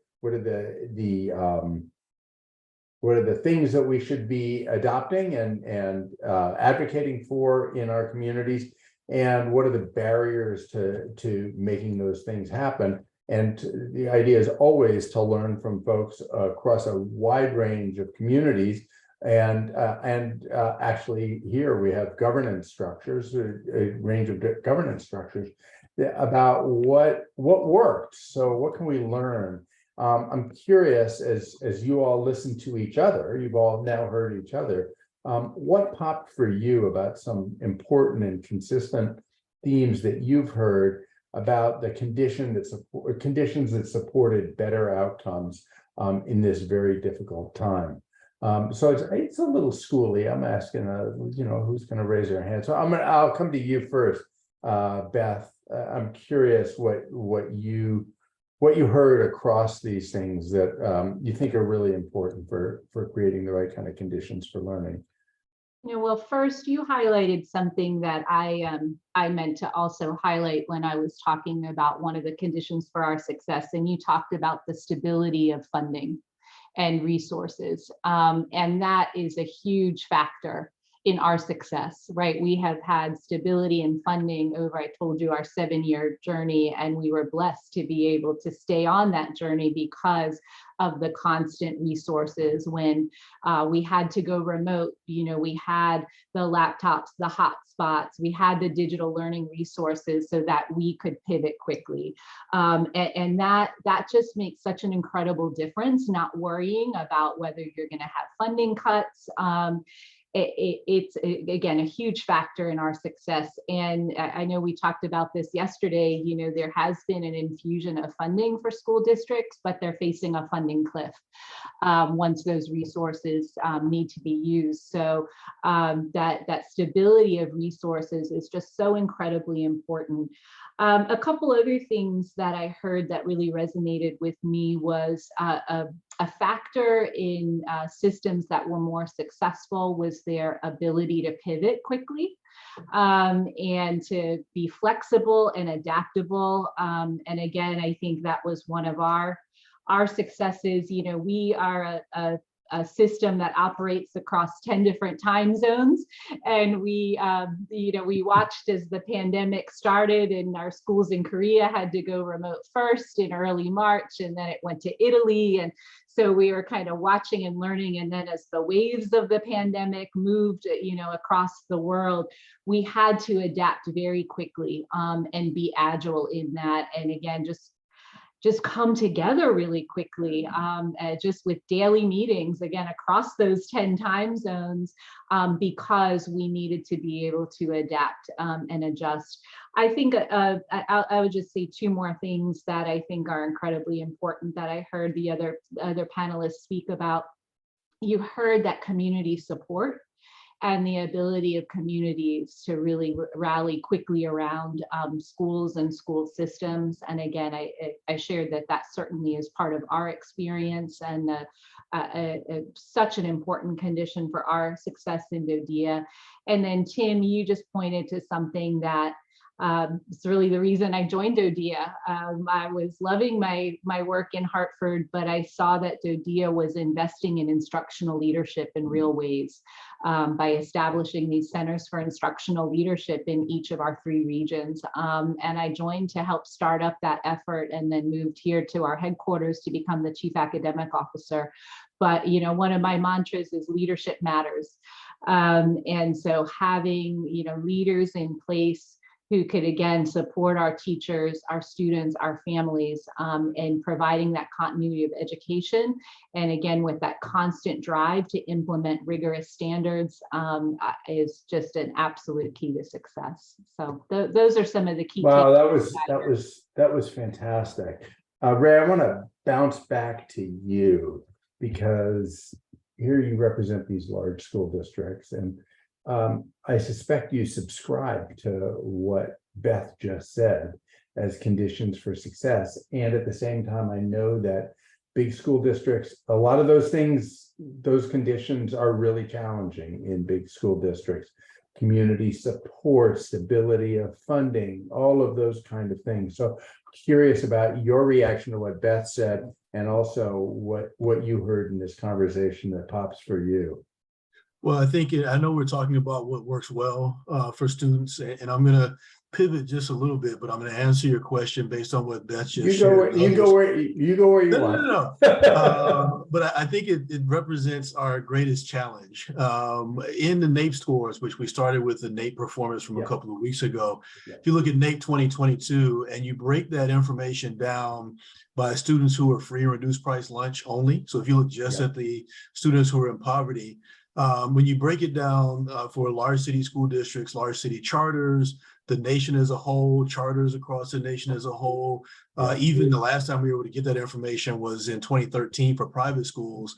things that we should be adopting and advocating for in our communities, and what are the barriers to making those things happen. And the idea is always to learn from folks across a wide range of communities. And actually here we have governance structures, a range of governance structures about what worked. So what can we learn? I'm curious, as you all listen to each other, you've all now heard each other, what popped for you about some important and consistent themes that you've heard about the conditions that supported better outcomes in this very difficult time. So it's a little schooly. I'm asking, who's going to raise their hand. So I'll come to you first, Beth. I'm curious what you heard across these things that you think are really important for creating the right kind of conditions for learning. Well, first you highlighted something that I meant to also highlight when I was talking about one of the conditions for our success, and you talked about the stability of funding and resources, and that is a huge factor in our success, right? We have had stability in funding over, I told you, our 7-year journey, and we were blessed to be able to stay on that journey because of the constant resources. When we had to go remote, we had the laptops, the hotspots, we had the digital learning resources so that we could pivot quickly. And that just makes such an incredible difference, not worrying about whether you're going to have funding cuts. It's again a huge factor in our success. And I know we talked about this yesterday. There has been an infusion of funding for school districts, but they're facing a funding cliff once those resources need to be used. So that stability of resources is just so incredibly important. A couple other things that I heard that really resonated with me was a factor in systems that were more successful was their ability to pivot quickly and to be flexible and adaptable. And again, I think that was one of our successes. We are a system that operates across 10 different time zones. And we watched as the pandemic started and our schools in Korea had to go remote first in early March, and then it went to Italy. And so we were kind of watching and learning. And then as the waves of the pandemic moved, across the world, we had to adapt very quickly and be agile in that. And again, just come together really quickly, just with daily meetings, again, across those 10 time zones, because we needed to be able to adapt and adjust. I think I would just say 2 more things that I think are incredibly important that I heard the other panelists speak about. You heard that community support and the ability of communities to really rally quickly around schools and school systems. And again, I shared that certainly is part of our experience and such an important condition for our success in DoDEA. And then Tim, you just pointed to something that it's really the reason I joined DoDEA. I was loving my work in Hartford, but I saw that DoDEA was investing in instructional leadership in real ways by establishing these centers for instructional leadership in each of our 3 regions. And I joined to help start up that effort and then moved here to our headquarters to become the Chief Academic Officer. But one of my mantras is leadership matters. And so having leaders in place who could, again, support our teachers, our students, our families, and providing that continuity of education. And again, with that constant drive to implement rigorous standards is just an absolute key to success. So those are some of the key. Wow, that was fantastic. Ray, I want to bounce back to you because here you represent these large school districts, and I suspect you subscribe to what Beth just said as conditions for success. And at the same time, I know that big school districts, a lot of those things, those conditions are really challenging in big school districts. Community support, stability of funding, all of those kind of things. So curious about your reaction to what Beth said, and also what you heard in this conversation that pops for you. Well, I know we're talking about what works well for students, and I'm going to pivot just a little bit, but I'm going to answer your question based on what Beth just shared. You go where you want. No. But I think it represents our greatest challenge in the NAEP scores, which we started with the NAEP performance from a couple of weeks ago. If you look at NAEP 2022 and you break that information down by students who are free and reduced price lunch only. So if you look just at the students who are in poverty, When you break it down for large city school districts, large city charters, the nation as a whole, charters across the nation as a whole, even the last time we were able to get that information was in 2013 for private schools.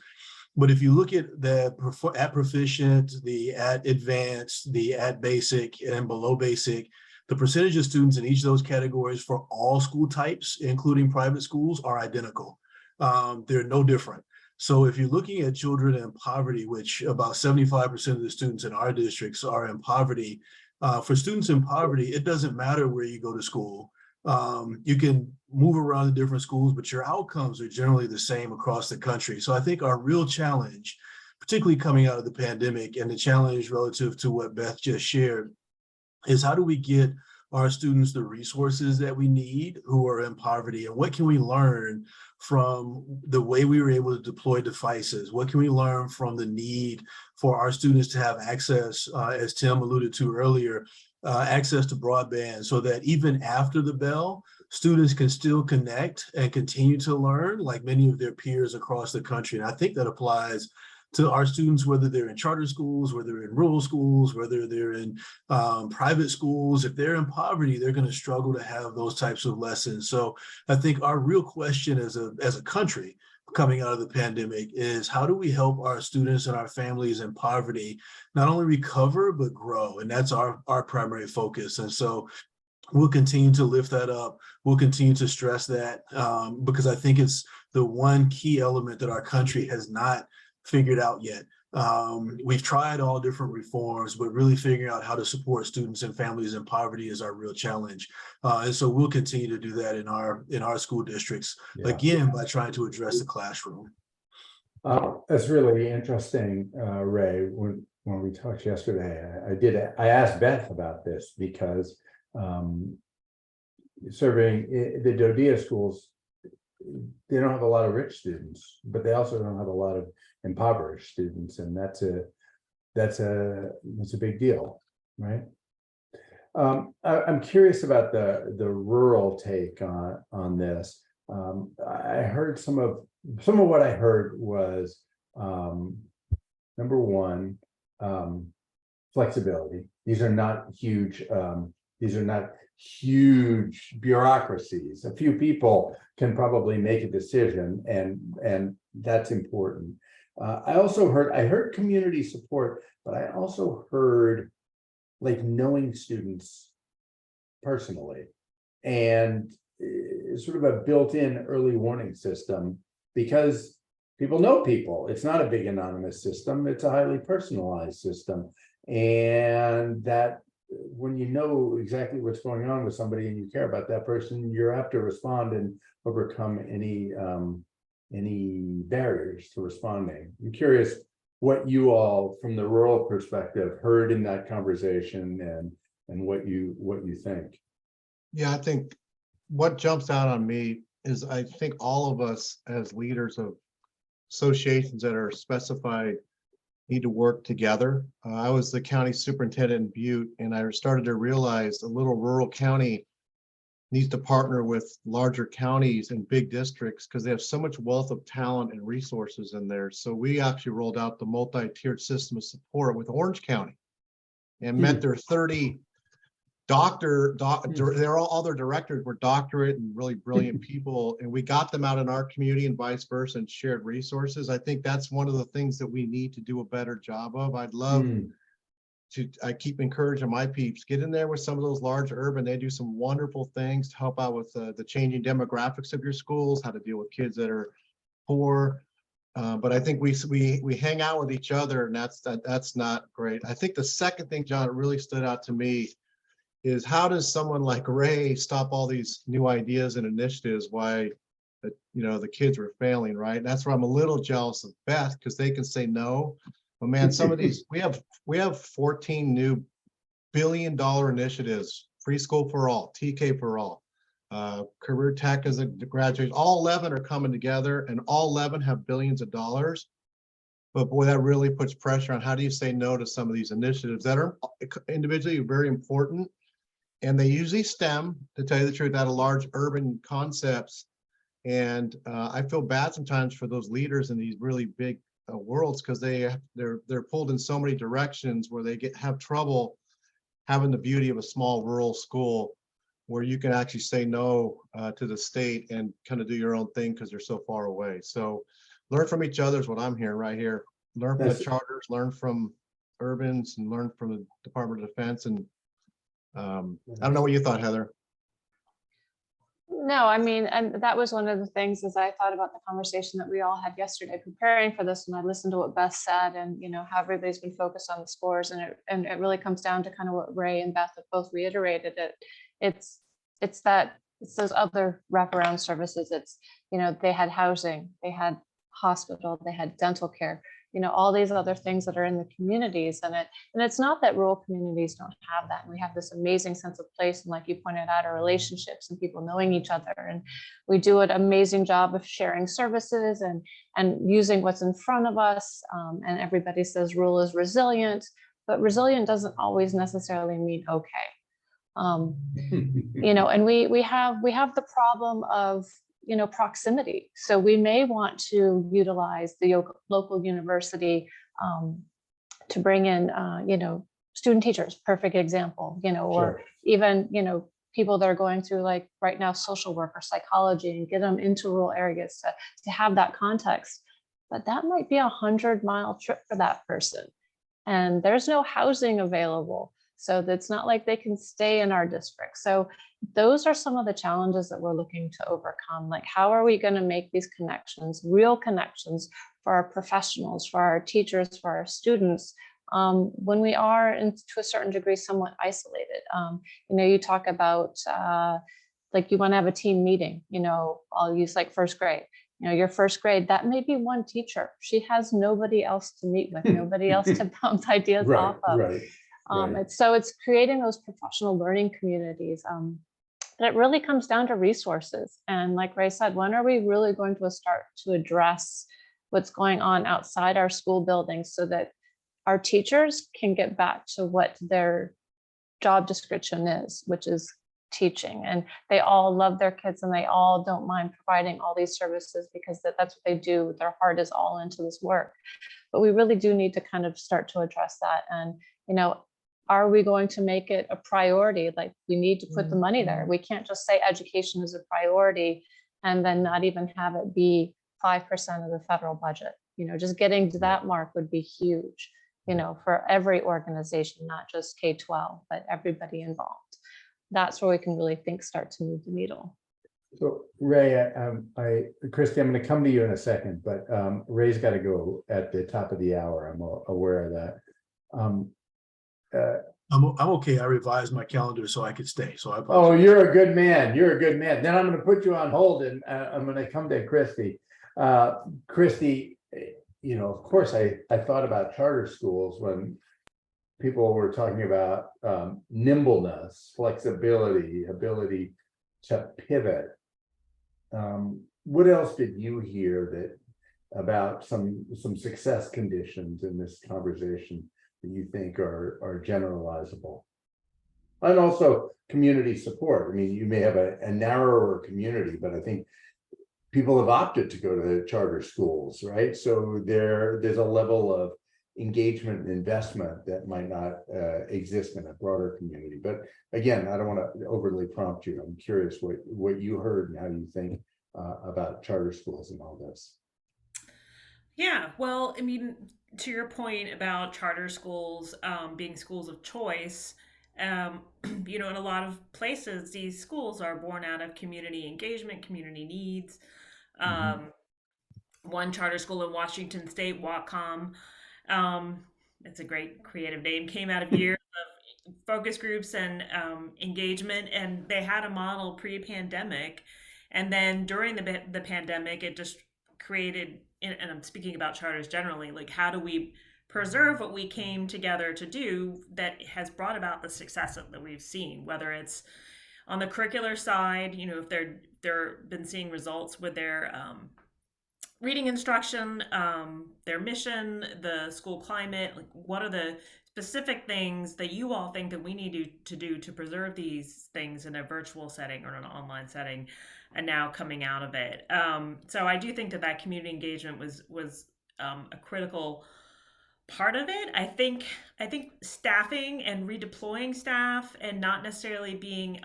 But if you look at the at proficient, the at advanced, the at basic and below basic, the percentage of students in each of those categories for all school types, including private schools, are identical. They're no different. So if you're looking at children in poverty, which about 75% of the students in our districts are in poverty, for students in poverty, it doesn't matter where you go to school. You can move around to different schools, but your outcomes are generally the same across the country. So I think our real challenge, particularly coming out of the pandemic, and the challenge relative to what Beth just shared, is how do we get our students the resources that we need who are in poverty, and what can we learn from the way we were able to deploy devices? What can we learn from the need for our students to have access, as Tim alluded to earlier, access to broadband, so that even after the bell, students can still connect and continue to learn like many of their peers across the country. And I think that applies to our students, whether they're in charter schools, whether they're in rural schools, whether they're in private schools. If they're in poverty, they're going to struggle to have those types of lessons. So I think our real question as a country coming out of the pandemic is, how do we help our students and our families in poverty not only recover, but grow? And that's our primary focus. And so we'll continue to lift that up. We'll continue to stress that because I think it's the one key element that our country has not figured out yet. We've tried all different reforms, but really figuring out how to support students and families in poverty is our real challenge. And so we'll continue to do that in our school districts, again, by trying to address the classroom. That's really interesting, Ray. When we talked yesterday, I asked Beth about this because serving the Dodea schools, they don't have a lot of rich students, but they also don't have a lot of impoverished students, and that's a big deal, right? I'm curious about the rural take on this. I heard some of what I heard was number one, flexibility. These are not huge. These are not huge bureaucracies. A few people can probably make a decision, and that's important. I heard community support, but I also heard like knowing students personally, and sort of a built-in early warning system, because people know people. It's not a big anonymous system, it's a highly personalized system. And that when you know exactly what's going on with somebody and you care about that person, you're apt to respond and overcome any barriers to responding. I'm curious what you all, from the rural perspective, heard in that conversation, and what you think. Yeah, I think what jumps out on me is, I think all of us as leaders of associations that are specified need to work together. I was the county superintendent in Butte, and I started to realize a little rural county needs to partner with larger counties and big districts because they have so much wealth of talent and resources in there. So we actually rolled out the multi-tiered system of support with Orange County and met their 30 they're all their directors were doctorate and really brilliant people, and we got them out in our community and vice versa, and shared resources. I think that's one of the things that we need to do a better job of. I'd love to, I keep encouraging my peeps, get in there with some of those large urban. They do some wonderful things to help out with the changing demographics of your schools, how to deal with kids that are poor. But I think we hang out with each other, and that's not great. I think the second thing, John, that really stood out to me is, how does someone like Ray stop all these new ideas and initiatives? Why, the kids were failing, right? And that's where I'm a little jealous of Beth, because they can say no. But man, some of these, we have 14 new billion-dollar initiatives: preschool for all, TK for all, career tech as a graduate. All 11 are coming together, and all 11 have billions of dollars. But boy, that really puts pressure on how do you say no to some of these initiatives that are individually very important. And they usually stem, to tell you the truth, out of large urban concepts. And I feel bad sometimes for those leaders in these really big worlds because they're pulled in so many directions where they have trouble having the beauty of a small rural school where you can actually say no to the state and kind of do your own thing because they're so far away. So learn from each other is what I'm hearing right here. Learn from the charters, learn from urbans, and learn from the Department of Defense. And I don't know what you thought, Heather. No, I mean, and that was one of the things as I thought about the conversation that we all had yesterday preparing for this, and I listened to what Beth said, and how everybody's been focused on the scores, and it really comes down to kind of what Ray and Beth have both reiterated. It's those other wraparound services. It's they had housing, they had hospital, they had dental care, all these other things that are in the communities. And it's not that rural communities don't have that. We have this amazing sense of place. And like you pointed out, our relationships and people knowing each other. And we do an amazing job of sharing services and using what's in front of us. And everybody says rural is resilient, but resilient doesn't always necessarily mean okay. And we have the problem of proximity. So we may want to utilize the local university to bring in, student teachers, perfect example, or even, people that are going through like right now, social work or psychology, and get them into rural areas to have that context. But that might be 100-mile trip for that person. And there's no housing available. So it's not like they can stay in our district. So those are some of the challenges that we're looking to overcome. Like, how are we going to make these connections, real connections for our professionals, for our teachers, for our students, when we are, to a certain degree, somewhat isolated? You talk about like you want to have a team meeting, I'll use like first grade. Your first grade, that may be one teacher. She has nobody else to meet with, nobody else to bounce ideas off of. It's creating those professional learning communities. But it really comes down to resources. And like Ray said, when are we really going to start to address what's going on outside our school buildings so that our teachers can get back to what their job description is, which is teaching? And they all love their kids and they all don't mind providing all these services because that's what they do. Their heart is all into this work. But we really do need to kind of start to address that. And, are we going to make it a priority? Like, we need to put the money there. We can't just say education is a priority and then not even have it be 5% of the federal budget. Just getting to that mark would be huge, for every organization, not just K-12, but everybody involved. That's where we can really start to move the needle. So Ray, Christy, I'm going to come to you in a second, but Ray's got to go at the top of the hour. I'm aware of that. I'm okay. I revised my calendar so I could stay. So I apologize. Oh, you're a good man. You're a good man. Then I'm going to put you on hold, and I'm going to come to Christy. Christy, of course, I thought about charter schools when people were talking about nimbleness, flexibility, ability to pivot. What else did you hear about some success conditions in this conversation that you think are generalizable? And also community support. I mean, you may have a narrower community, but I think people have opted to go to charter schools, right? So there's a level of engagement and investment that might not exist in a broader community. But again, I don't want to overly prompt you. I'm curious what you heard and how you think about charter schools and all this. Yeah, well, I mean, to your point about charter schools being schools of choice, in a lot of places, these schools are born out of community engagement, community needs. One charter school in Washington State, Whatcom, it's a great creative name, came out of years of focus groups and engagement, and they had a model pre-pandemic, and then during the pandemic, it just created, and I'm speaking about charters generally, like, how do we preserve what we came together to do that has brought about the success that we've seen, whether it's on the curricular side, if they're been seeing results with their reading instruction, their mission, the school climate, like, what are the specific things that you all think that we need to do to preserve these things in a virtual setting or an online setting, and now coming out of it. So I do think that community engagement was a critical part of it. I think staffing and redeploying staff and not necessarily being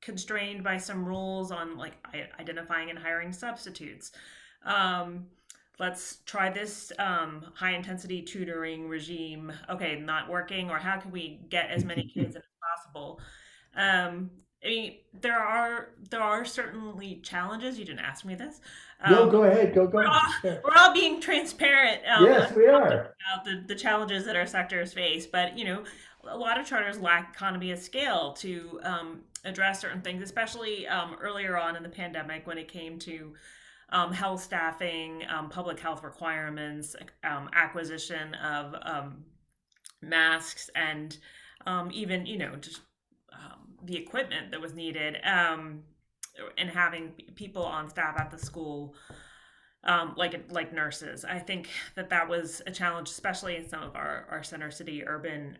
constrained by some rules on like identifying and hiring substitutes. Um, let's try this high intensity tutoring regime. Okay, not working, or how can we get as many kids as possible? I mean, there are certainly challenges. You didn't ask me this. No, go ahead, go. We're all being transparent. Yes, we are. About the challenges that our sectors face, but you know, a lot of charters lack economy of scale to address certain things, especially earlier on in the pandemic when it came to health staffing, public health requirements, acquisition of masks, and even you know just the equipment that was needed, and having people on staff at the school, like nurses. I think that was a challenge, especially in some of our center city urban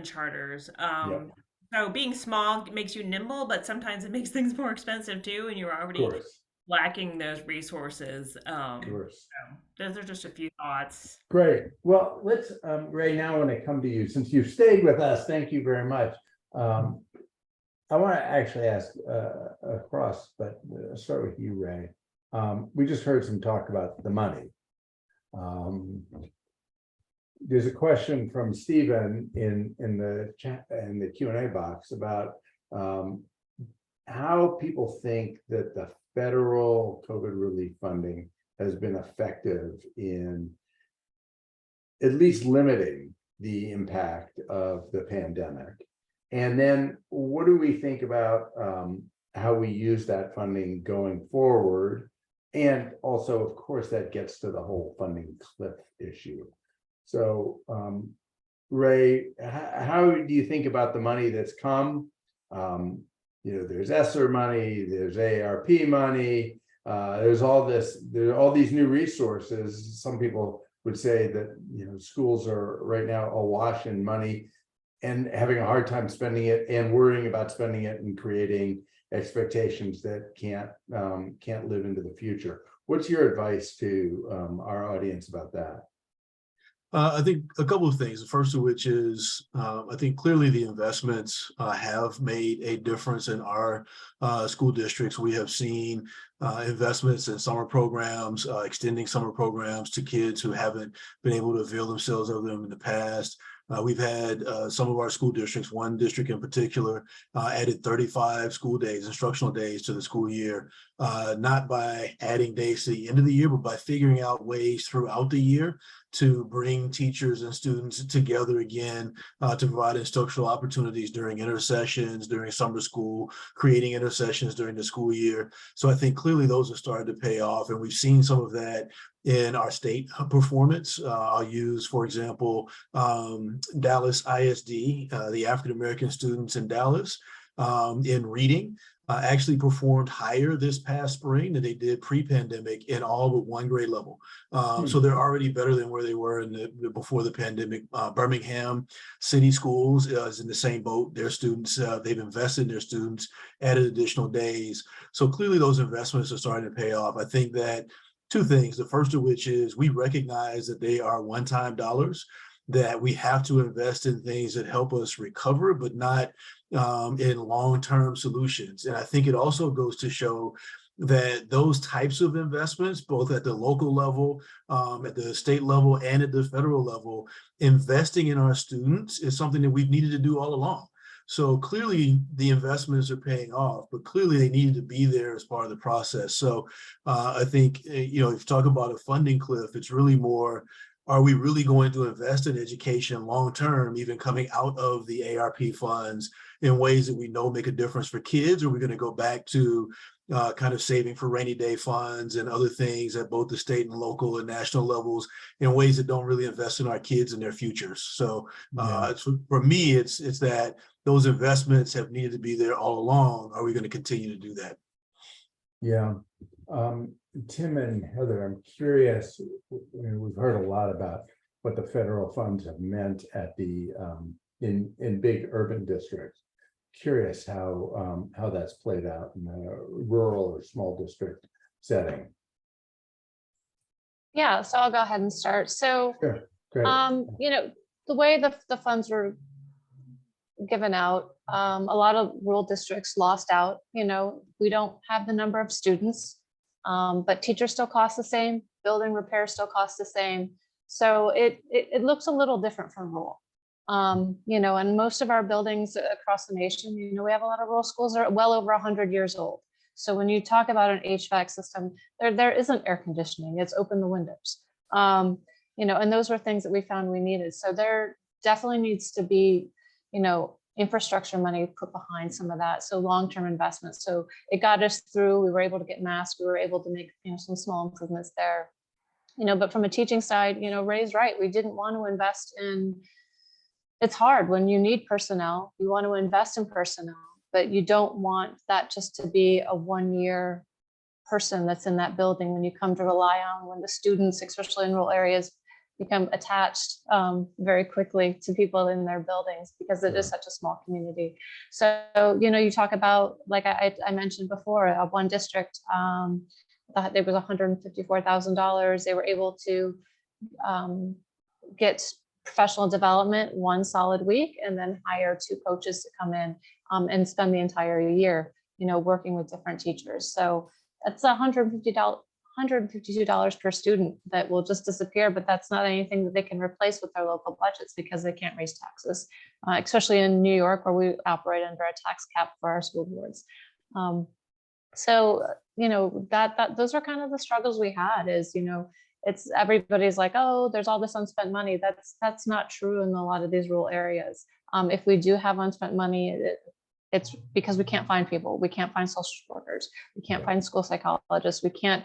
charters. Yep. So being small makes you nimble, but sometimes it makes things more expensive too, and you're Of already course, lacking those resources. of course. So those are just a few thoughts. Great. Well, let's, Ray, now when I come to you, since you've stayed with us, thank you very much. I want to actually ask across, but start with you, Ray. We just heard some talk about the money. There's a question from Stephen in the chat, in the Q&A box, about how people think that the federal COVID relief funding has been effective in at least limiting the impact of the pandemic. And then what do we think about how we use that funding going forward? And also, of course, that gets to the whole funding cliff issue. So, Ray, how do you think about the money that's come? You know, there's ESSER money, there's ARP money, there's all these new resources. Some people would say that, you know, schools are right now awash in money and having a hard time spending it and worrying about spending it and creating expectations that can't live into the future. What's your advice to our audience about that? I think a couple of things. The first of which is, I think clearly the investments have made a difference in our school districts. We have seen investments in summer programs, extending summer programs to kids who haven't been able to avail themselves of them in the past. We've had some of our school districts, one district in particular, added 35 school days, instructional days to the school year, not by adding days to the end of the year, but by figuring out ways throughout the year to bring teachers and students together again, to provide instructional opportunities during intersessions, during summer school, creating intersessions during the school year. So I think clearly those are starting to pay off, and we've seen some of that in our state performance. I'll use, for example, Dallas ISD, the African-American students in Dallas in reading actually performed higher this past spring than they did pre-pandemic in all but one grade level. So they're already better than where they were before the pandemic. Birmingham City Schools is in the same boat. Their students, they've invested in their students, added additional days. So clearly those investments are starting to pay off. I think that two things, the first of which is we recognize that they are one-time dollars, that we have to invest in things that help us recover, but not in long-term solutions. And I think it also goes to show that those types of investments, both at the local level, at the state level, and at the federal level, investing in our students is something that we've needed to do all along. So clearly the investments are paying off, but clearly they needed to be there as part of the process. So I think, you know, if you talk about a funding cliff, it's really more, are we really going to invest in education long-term, even coming out of the ARP funds, in ways that we know make a difference for kids? Or are we going to go back to kind of saving for rainy day funds and other things at both the state and local and national levels in ways that don't really invest in our kids and their futures? So for me, it's that those investments have needed to be there all along. Are we going to continue to do that? Yeah. Tim and Heather, I'm curious, we've heard a lot about what the federal funds have meant at the in big urban districts. Curious how that's played out in a rural or small district setting. Yeah, so I'll go ahead and start. So, Sure, great. you know, the way the funds were given out, a lot of rural districts lost out. You know, we don't have the number of students, but teachers still cost the same, building repairs still cost the same. So it looks a little different from rural. You know, and most of our buildings across the nation, you know, we have a lot of rural schools that are well over 100 years old. So when you talk about an HVAC system, there isn't air conditioning, it's open the windows. You know, and those were things that we found we needed. So there definitely needs to be, you know, infrastructure money put behind some of that. So long-term investments. So it got us through. We were able to get masks. We were able to make, you know, some small improvements there. You know, but from a teaching side, you know, Ray's right. We didn't want to invest in. It's hard when you need personnel. You want to invest in personnel, but you don't want that just to be a one-year person that's in that building when you come to rely on, when the students, especially in rural areas, become attached very quickly to people in their buildings because it is such a small community. So, you know, you talk about, like I mentioned before, one district, it was $154,000. They were able to get professional development 1 solid week and then hire 2 coaches to come in and spend the entire year, you know, working with different teachers. So that's $152 per student that will just disappear, but that's not anything that they can replace with their local budgets because they can't raise taxes, especially in New York where we operate under a tax cap for our school boards. So, you know, those are kind of the struggles we had is, you know, it's everybody's like, oh, there's all this unspent money. That's not true in a lot of these rural areas. If we do have unspent money, it's because we can't find people. We can't find social workers. We can't find school psychologists. We can't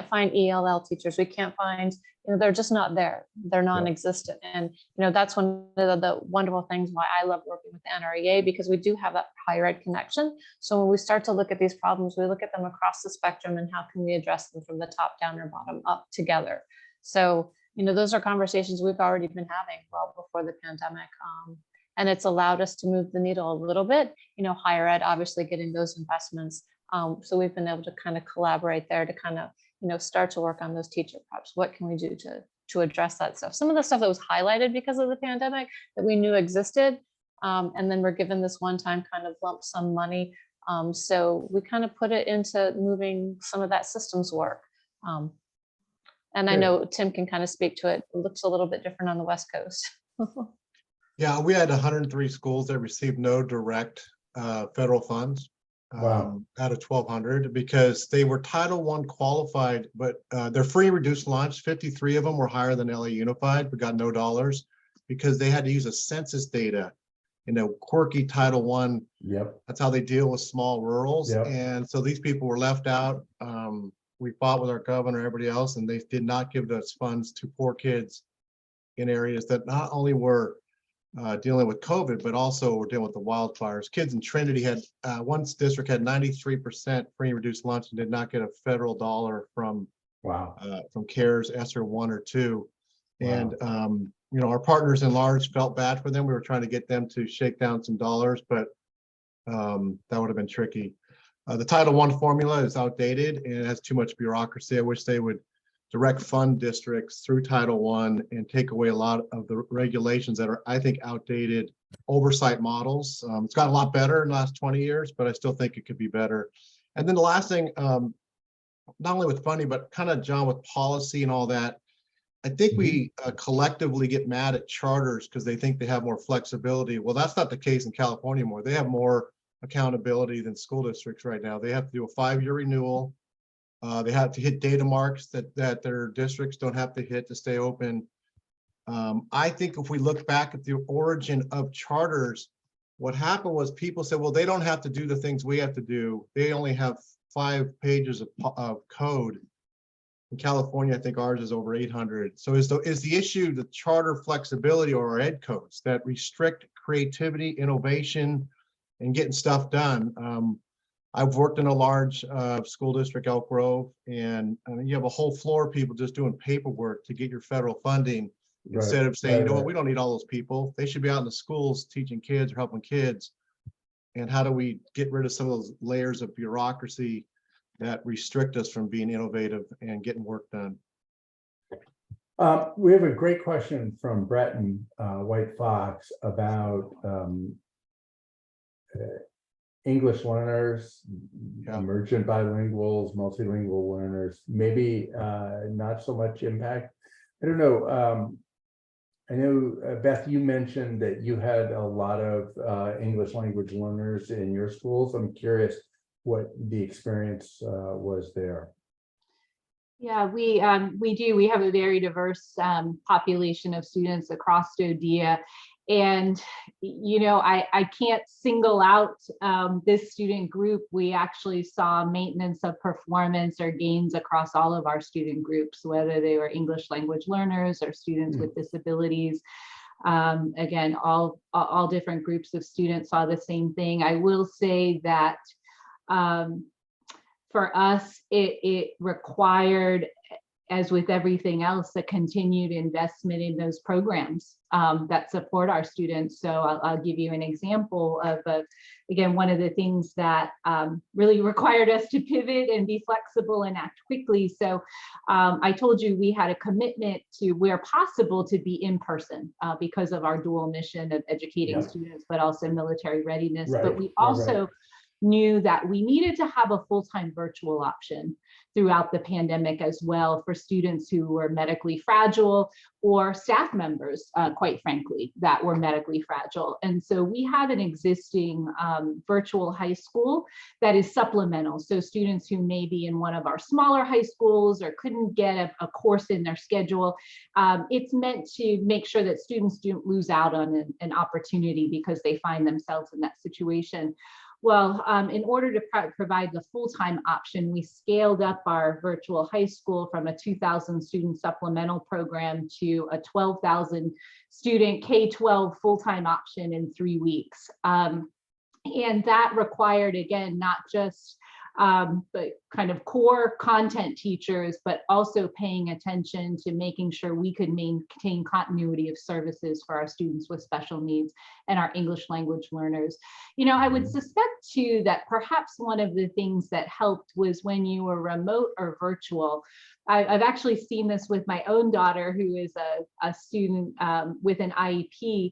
find ELL teachers. We can't find, you know, they're just not there. They're non-existent. And, you know, that's one of the wonderful things why I love working with the NREA, because we do have that higher ed connection. So when we start to look at these problems, we look at them across the spectrum and how can we address them from the top down or bottom up together. So, you know, those are conversations we've already been having well before the pandemic. And it's allowed us to move the needle a little bit, you know, higher ed, obviously getting those investments. So we've been able to kind of collaborate there to kind of, you know, start to work on those teacher preps. What can we do to address that stuff? Some of the stuff that was highlighted because of the pandemic that we knew existed. And then we're given this one-time kind of lump sum money. So we kind of put it into moving some of that systems work. And I know Tim can kind of speak to it. It looks a little bit different on the West Coast. Yeah, we had 103 schools that received no direct federal funds out of 1,200 because they were Title I qualified, but they're free and reduced lunch. 53 of them were higher than LA Unified, but got no dollars because they had to use a census data in a quirky Title I. Yep. That's how they deal with small rurals. Yep. And so these people were left out. We fought with our governor, everybody else, and they did not give us funds to poor kids in areas that not only were dealing with COVID, but also we're dealing with the wildfires. Kids in Trinity had, one district had 93% free and reduced lunch and did not get a federal dollar from CARES ESSER 1 or 2. And, you know, our partners in large felt bad for them. We were trying to get them to shake down some dollars, but that would have been tricky. The Title I formula is outdated and it has too much bureaucracy. I wish they would direct fund districts through Title I and take away a lot of the regulations that are, I think, outdated oversight models. It's gotten a lot better in the last 20 years, but I still think it could be better. And then the last thing, not only with funding, but kind of, John, with policy and all that, I think we collectively get mad at charters because they think they have more flexibility. Well, that's not the case in California anymore. They have more accountability than school districts right now. They have to do a 5-year renewal. They have to hit data marks that their districts don't have to hit to stay open. I think if we look back at the origin of charters, what happened was people said, well, they don't have to do the things we have to do. They only have 5 pages of code. In California, I think ours is over 800. So is the issue the charter flexibility or our ed codes that restrict creativity, innovation, and getting stuff done? I've worked in a large school district, Elk Grove, and you have a whole floor of people just doing paperwork to get your federal funding instead of saying, you know what, we don't need all those people. They should be out in the schools teaching kids or helping kids. And how do we get rid of some of those layers of bureaucracy that restrict us from being innovative and getting work done? We have a great question from Breton White Fox about English learners, Yeah. emergent bilinguals, multilingual learners, maybe not so much impact. I don't know. I know, Beth, you mentioned that you had a lot of English language learners in your schools. I'm curious what the experience was there. Yeah, we do. We have a very diverse population of students across DoDEA. And, you know, I can't single out this student group. We actually saw maintenance of performance or gains across all of our student groups, whether they were English language learners or students with disabilities. Again, all different groups of students saw the same thing. I will say that for us, it required, as with everything else, a continued investment in those programs that support our students. So I'll give you an example of, again, one of the things that really required us to pivot and be flexible and act quickly. So I told you we had a commitment to, where possible, to be in person because of our dual mission of educating students, but also military readiness. But we also knew that we needed to have a full-time virtual option throughout the pandemic as well for students who were medically fragile or staff members, quite frankly, that were medically fragile. And so we have an existing virtual high school that is supplemental. So students who may be in one of our smaller high schools or couldn't get a course in their schedule, it's meant to make sure that students don't lose out on an opportunity because they find themselves in that situation. Well, in order to provide the full-time option, we scaled up our virtual high school from a 2,000 student supplemental program to a 12,000 student K-12 full-time option in 3 weeks. And that required, again, not just but kind of core content teachers, but also paying attention to making sure we could maintain continuity of services for our students with special needs and our English language learners. You know, I would suspect too that perhaps one of the things that helped was when you were remote or virtual. I've actually seen this with my own daughter, who is a student with an IEP.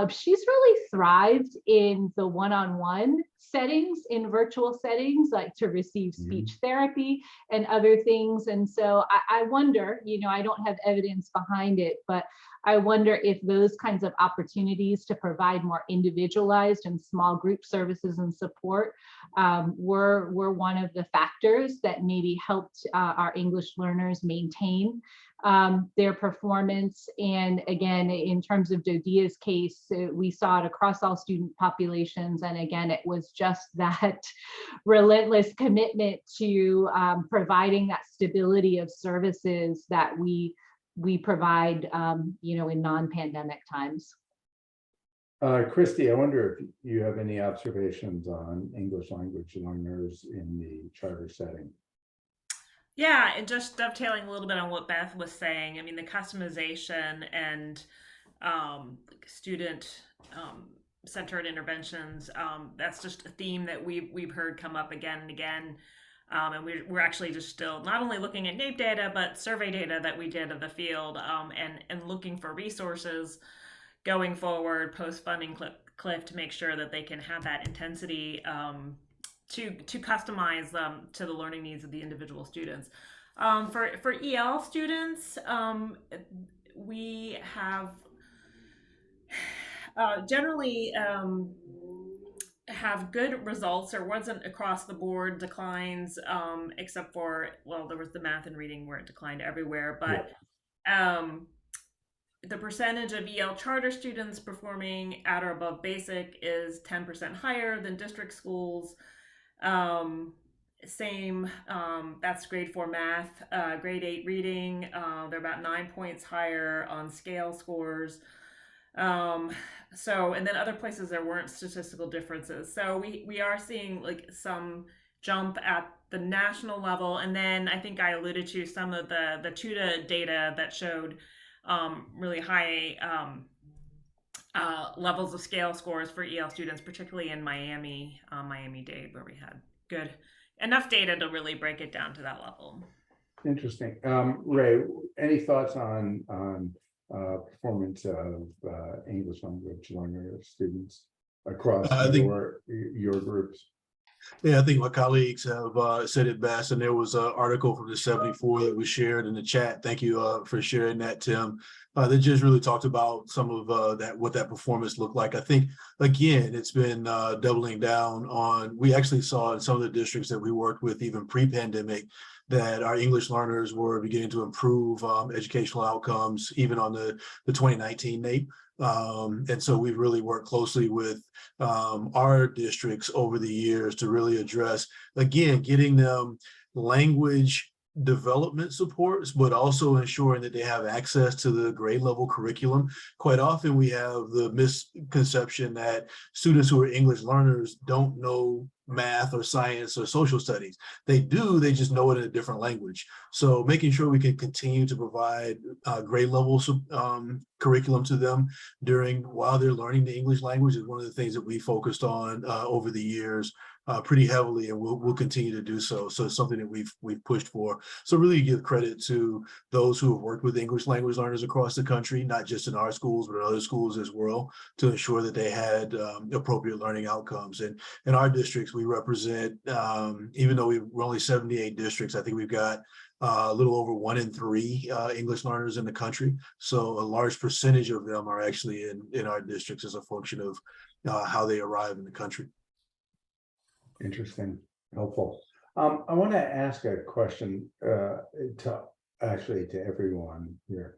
She's really thrived in the one-on-one settings, in virtual settings, like to receive speech therapy and other things. And so I wonder, you know, I don't have evidence behind it, but I wonder if those kinds of opportunities to provide more individualized and small group services and support were one of the factors that maybe helped our English learners maintain their performance. And again, in terms of DoDEA's case, we saw it across all student populations. And again, it was just that relentless commitment to providing that stability of services that we provide, you know, in non-pandemic times. Christy, I wonder if you have any observations on English language learners in the charter setting. Yeah, and just dovetailing a little bit on what Beth was saying, I mean, the customization and student centered interventions, that's just a theme that we've heard come up again and again. And we're actually just still not only looking at NAEP data, but survey data that we did of the field, and looking for resources going forward post-funding cliff to make sure that they can have that intensity to customize them to the learning needs of the individual students. For EL students, we have generally have good results. There wasn't across the board declines, except for, well, there was the math and reading where it declined everywhere, but the percentage of EL charter students performing at or above basic is 10% higher than district schools. Same, that's grade 4 math, grade 8 reading, they're about 9 points higher on scale scores. So, and then other places there weren't statistical differences. So we are seeing like some jump at the national level. And then I think I alluded to some of the TUDA data that showed really high levels of scale scores for EL students, particularly in Miami-Dade, where we had good enough data to really break it down to that level. Interesting. Ray, any thoughts on performance of English language learner students across I think your groups? Yeah, I think my colleagues have said it best, and there was an article from the 74 that was shared in the chat. Thank you for sharing that, Tim. That just really talked about some of what that performance looked like. I think, again, it's been doubling down on, we actually saw in some of the districts that we worked with even pre-pandemic that our English learners were beginning to improve educational outcomes, even on the 2019 NAEP. And so we've really worked closely with our districts over the years to really address, again, getting them language development supports, but also ensuring that they have access to the grade level curriculum. Quite often we have the misconception that students who are English learners don't know math or science or social studies. They do, they just know it in a different language. So making sure we can continue to provide grade level curriculum to them while they're learning the English language is one of the things that we focused on over the years pretty heavily, and we'll continue to do so. So it's something that we've pushed for. So really give credit to those who have worked with English language learners across the country, not just in our schools, but in other schools as well, to ensure that they had appropriate learning outcomes. And in our districts, we represent, even though we're only 78 districts, I think we've got a little over 1 in 3 English learners in the country. So a large percentage of them are actually in our districts as a function of how they arrive in the country. Interesting, helpful. I want to ask a question to everyone here.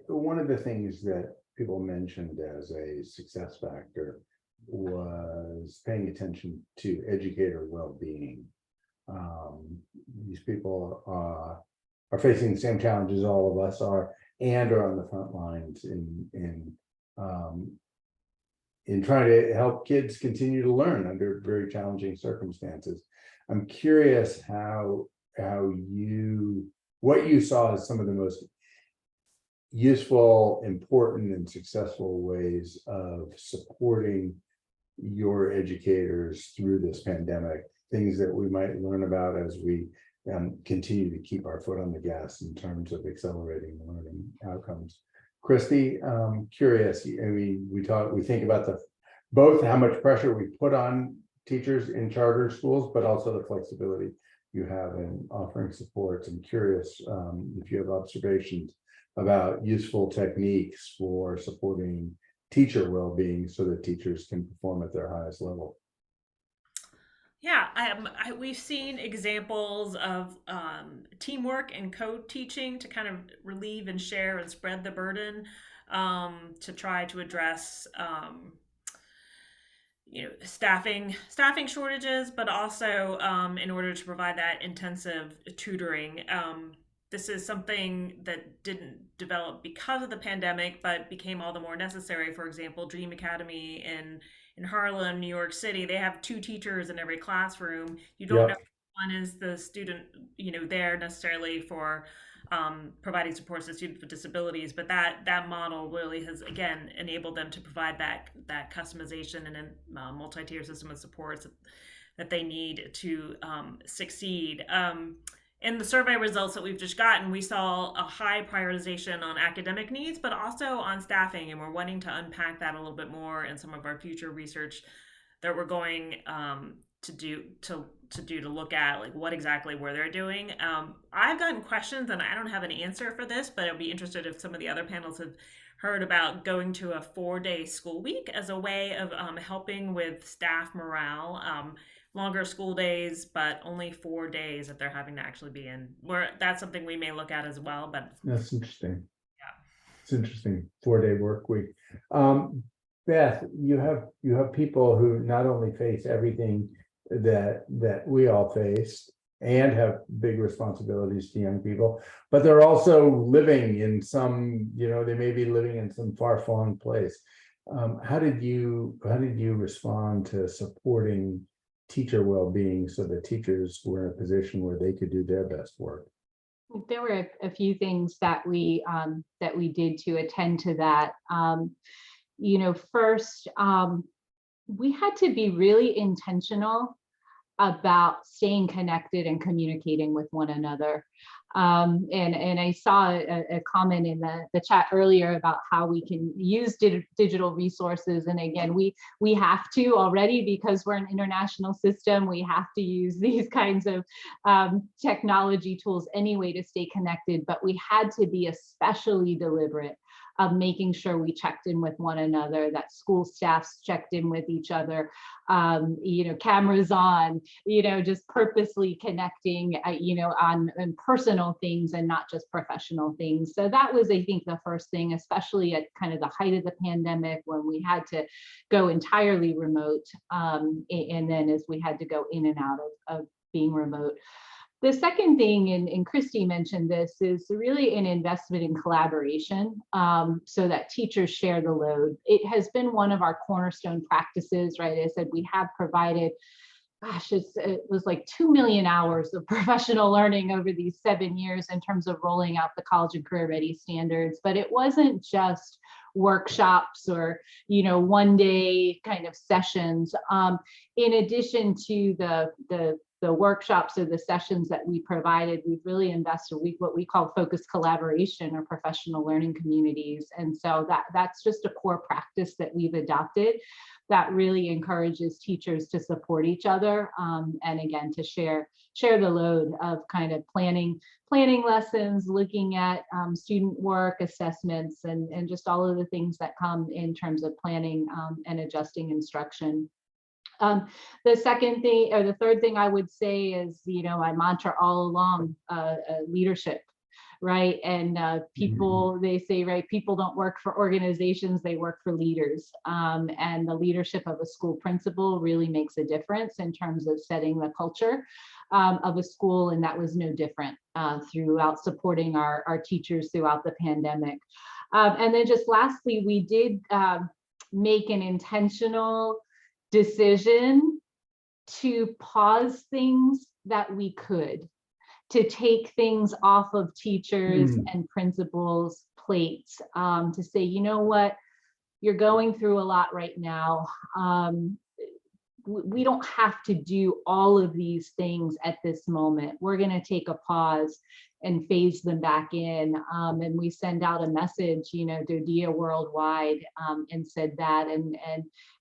One of the things that people mentioned as a success factor was paying attention to educator well-being. These people are facing the same challenges all of us are, and are on the front lines in trying to help kids continue to learn under very challenging circumstances. I'm curious what you saw as some of the most useful, important, and successful ways of supporting your educators through this pandemic, things that we might learn about as we continue to keep our foot on the gas in terms of accelerating learning outcomes. Christy, curious. I mean, we think about both how much pressure we put on teachers in charter schools, but also the flexibility you have in offering supports. I'm curious if you have observations about useful techniques for supporting teacher well-being so that teachers can perform at their highest level. Yeah, we've seen examples of teamwork and co-teaching to kind of relieve and share and spread the burden to try to address staffing shortages, but also in order to provide that intensive tutoring. This is something that didn't develop because of the pandemic, but became all the more necessary. For example, Dream Academy in Harlem, New York City, they have 2 teachers in every classroom. You don't know one is the student, there necessarily for providing supports to students with disabilities, but that model really has again enabled them to provide that customization and a multi-tier system of supports that they need to succeed. In the survey results that we've just gotten, we saw a high prioritization on academic needs, but also on staffing, and we're wanting to unpack that a little bit more in some of our future research that we're going to look at, like what exactly were they doing. I've gotten questions, and I don't have an answer for this, but I'd be interested if some of the other panels have heard about going to a 4-day school week as a way of helping with staff morale. Longer school days, but only 4 days that they're having to actually be in. That's something we may look at as well. But that's interesting. Yeah, it's interesting. 4-day work week. Beth, you have people who not only face everything that we all face and have big responsibilities to young people, but they're also living in some, they may be living in some far-flung place. How did you respond to supporting teacher well-being so that teachers were in a position where they could do their best work? There were a few things that we did to attend to that. First, we had to be really intentional about staying connected and communicating with one another. And I saw a comment in the chat earlier about how we can use digital resources. And again, we have to already, because we're an international system, we have to use these kinds of technology tools anyway to stay connected. But we had to be especially deliberate of making sure we checked in with one another, that school staffs checked in with each other, cameras on, just purposely connecting, on personal things and not just professional things. So that was, I think, the first thing, especially at kind of the height of the pandemic when we had to go entirely remote. And then as we had to go in and out of being remote. The second thing, and Christy mentioned this, is really an investment in collaboration so that teachers share the load. It has been one of our cornerstone practices, right? I said we have provided, gosh, it was like 2 million hours of professional learning over these 7 years in terms of rolling out the college and career ready standards. But it wasn't just workshops or, one day kind of sessions. In addition to the workshops or the sessions that we provided, we've really invested what we call focused collaboration or professional learning communities. And so that's just a core practice that we've adopted that really encourages teachers to support each other. And again, to share the load of kind of planning lessons, looking at student work assessments, and just all of the things that come in terms of planning and adjusting instruction. The second thing, or the third thing I would say is, my mantra all along, leadership, right? And people, they say, right, people don't work for organizations, they work for leaders. And the leadership of a school principal really makes a difference in terms of setting the culture of a school. And that was no different throughout supporting our teachers throughout the pandemic. And then just lastly, we did make an intentional decision to pause things that we could, to take things off of teachers and principals' plates, to say, you know what, you're going through a lot right now. We don't have to do all of these things at this moment. We're going to take a pause and phase them back in. And we send out a message, DoDEA worldwide, and said that. And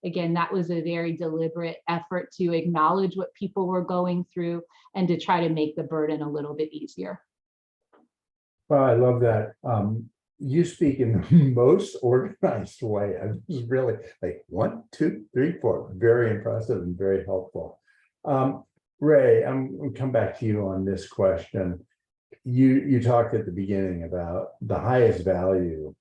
again, that was a very deliberate effort to acknowledge what people were going through and to try to make the burden a little bit easier. Well, I love that. You speak in the most organized way. I was really like 1, 2, 3, 4. Very impressive and very helpful. Ray, I'm going to come back to you on this question. You talked at the beginning about the highest value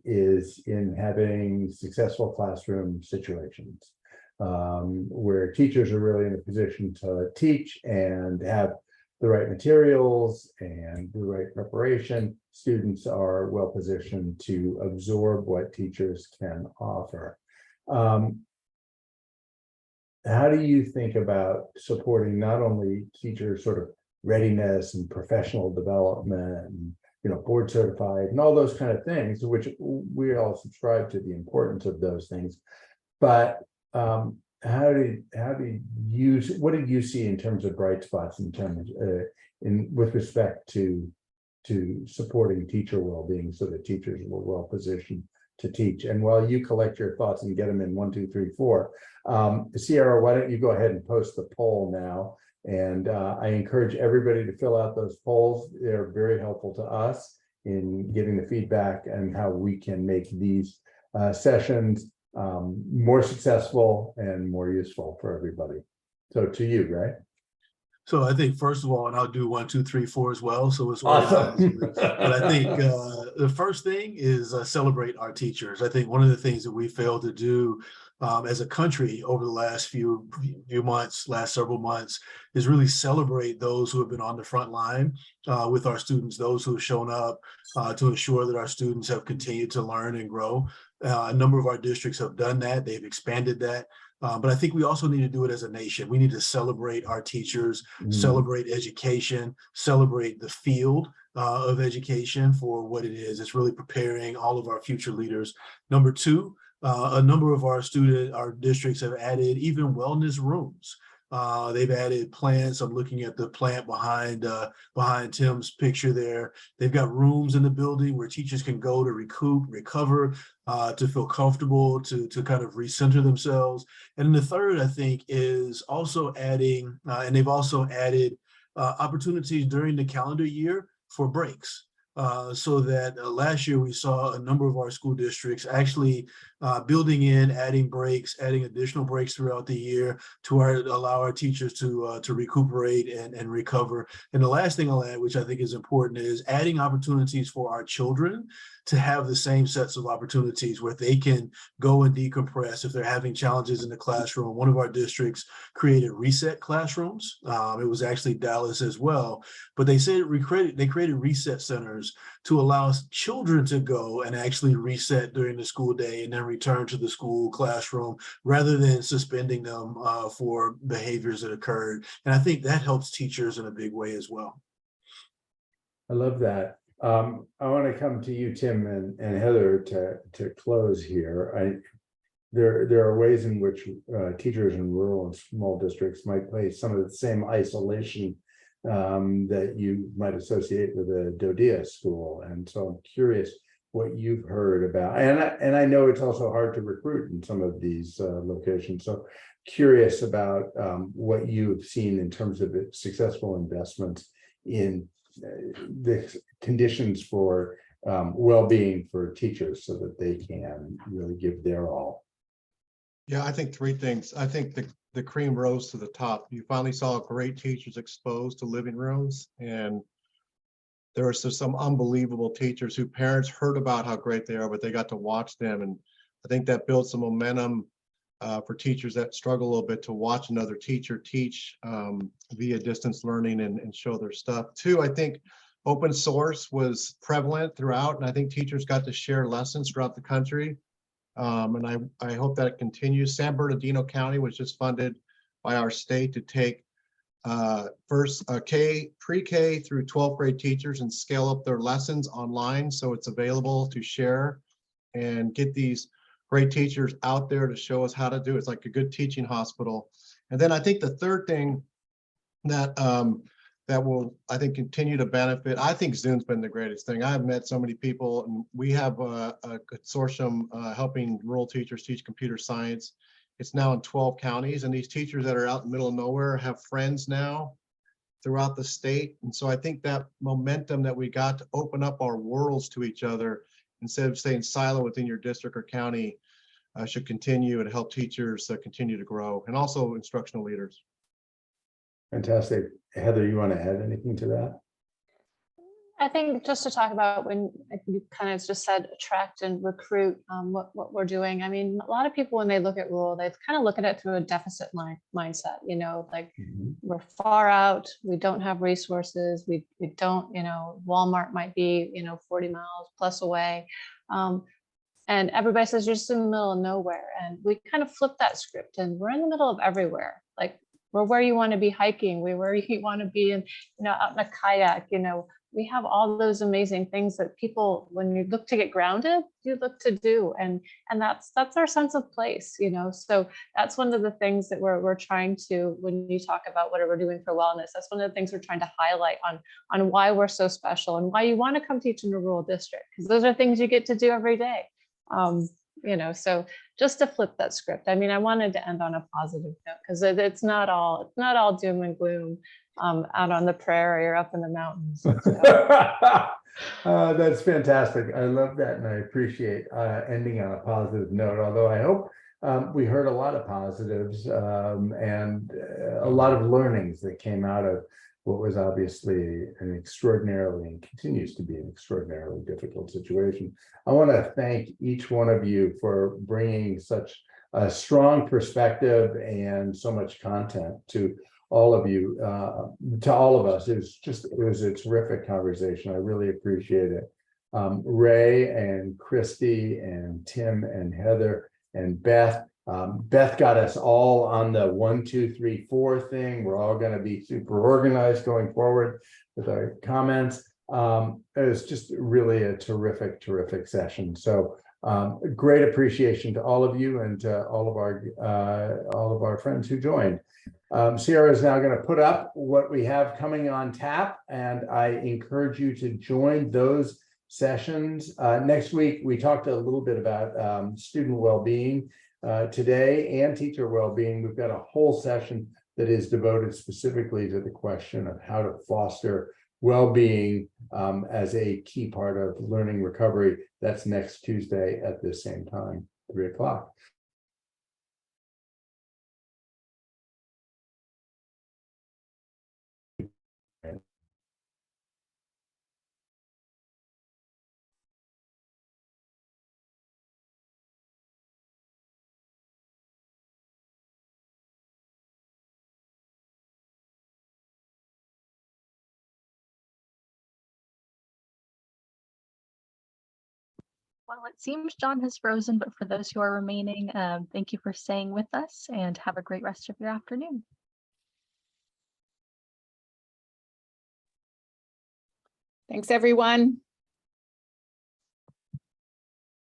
is in having successful classroom situations where teachers are really in a position to teach and have the right materials and the right preparation. Students are well positioned to absorb what teachers can offer. How do you think about supporting not only teachers' sort of readiness and professional development and board certified and all those kind of things, which we all subscribe to the importance of those things, but what did you see in terms of bright spots in terms with respect to supporting teacher well-being so that teachers were well positioned to teach? And while you collect your thoughts and get them in 1, 2, 3, 4, Sierra, why don't you go ahead and post the poll now? And I encourage everybody to fill out those polls. They're very helpful to us in getting the feedback and how we can make these sessions more successful and more useful for everybody. So to you, right? So I think first of all, and I'll do 1, 2, 3, 4 as well. So it's awesome. But I think the first thing is celebrate our teachers. I think one of the things that we failed to do as a country over the last few months, last several months, is really celebrate those who have been on the front line with our students, those who have shown up to ensure that our students have continued to learn and grow. A number of our districts have done that. They've expanded that. But I think we also need to do it as a nation. We need to celebrate our teachers, celebrate education, celebrate the field of education for what it is. It's really preparing all of our future leaders. Number two, a number of our districts have added even wellness rooms They've added plants. I'm looking at the plant behind Tim's picture there. They've got rooms in the building where teachers can go to recoup, recover, to feel comfortable, to kind of recenter themselves. And then the third, I think, is also adding, and they've also added opportunities during the calendar year for breaks. So that last year we saw a number of our school districts actually building in, adding breaks, adding additional breaks throughout the year to allow our teachers to recuperate and recover. And the last thing I'll add, which I think is important, is adding opportunities for our children to have the same sets of opportunities where they can go and decompress if they're having challenges in the classroom. One of our districts created reset classrooms. It was actually Dallas as well, but they said they created reset centers to allow children to go and actually reset during the school day and then return to the school classroom rather than suspending them for behaviors that occurred. And I think that helps teachers in a big way as well. I love that. I want to come to you, Tim and Heather, to close here. There are ways in which teachers in rural and small districts might face some of the same isolation that you might associate with a DoDEA school. And so I'm curious what you've heard about, and I know it's also hard to recruit in some of these locations. So curious about what you've seen in terms of successful investments in the conditions for well-being for teachers so that they can really give their all. Yeah, I think three things. I think the cream rose to the top. You finally saw great teachers exposed to living rooms, and there are some unbelievable teachers who parents heard about how great they are, but they got to watch them. And I think that built some momentum for teachers that struggle a little bit to watch another teacher teach via distance learning and show their stuff. Two, I think open source was prevalent throughout, and I think teachers got to share lessons throughout the country. And I hope that it continues. San Bernardino County was just funded by our state to take pre-K through 12th grade teachers and scale up their lessons online so it's available to share and get these great teachers out there to show us how to do it. It's like a good teaching hospital. And then I think the third thing that that will, I think, continue to benefit. I think Zoom's been the greatest thing. I've met so many people, and we have a consortium helping rural teachers teach computer science. It's now in 12 counties, and these teachers that are out in the middle of nowhere have friends now throughout the state. And so I think that momentum that we got to open up our worlds to each other instead of staying silo within your district or county should continue and help teachers continue to grow, and also instructional leaders. Fantastic. Heather, you want to add anything to that? I think just to talk about when you kind of just said attract and recruit, what we're doing. I mean, a lot of people, when they look at rural, they kind of look at it through a deficit mindset, you know, like we're far out, we don't have resources, we don't, you know, Walmart might be, you know, 40 miles plus away. And everybody says you're just in the middle of nowhere. And we kind of flip that script, and we're in the middle of everywhere. Like, we're where you want to be hiking, we're where you want to be in, you know, out in a kayak, you know. We have all those amazing things that people, when you look to get grounded, you look to do, and that's our sense of place, you know. So that's one of the things that we're trying to, when you talk about what we're doing for wellness, that's one of the things we're trying to highlight on why we're so special and why you want to come teach in a rural district, because those are things you get to do every day. You know, so just to flip that script. I mean, I wanted to end on a positive note, because it's not all doom and gloom out on the prairie or up in the mountains. That's fantastic. I love that, and I appreciate ending on a positive note. Although I hope we heard a lot of positives and a lot of learnings that came out of what was obviously an extraordinarily, and continues to be an extraordinarily difficult situation. I want to thank each one of you for bringing such a strong perspective and so much content to all of you, to all of us. It was a terrific conversation. I really appreciate it. Ray and Christy and Tim and Heather and Beth. Beth got us all on the 1, 2, 3, 4 thing. We're all going to be super organized going forward with our comments. It was just really a terrific session. So Great appreciation to all of you and to all of our friends who joined. Sierra is now going to put up what we have coming on tap, and I encourage you to join those sessions. Next week, we talked a little bit about student well-being today and teacher well-being. We've got a whole session that is devoted specifically to the question of how to foster well-being as a key part of learning recovery. That's next Tuesday at the same time, 3 o'clock. Well, it seems John has frozen, but for those who are remaining, thank you for staying with us and have a great rest of your afternoon. Thanks, everyone.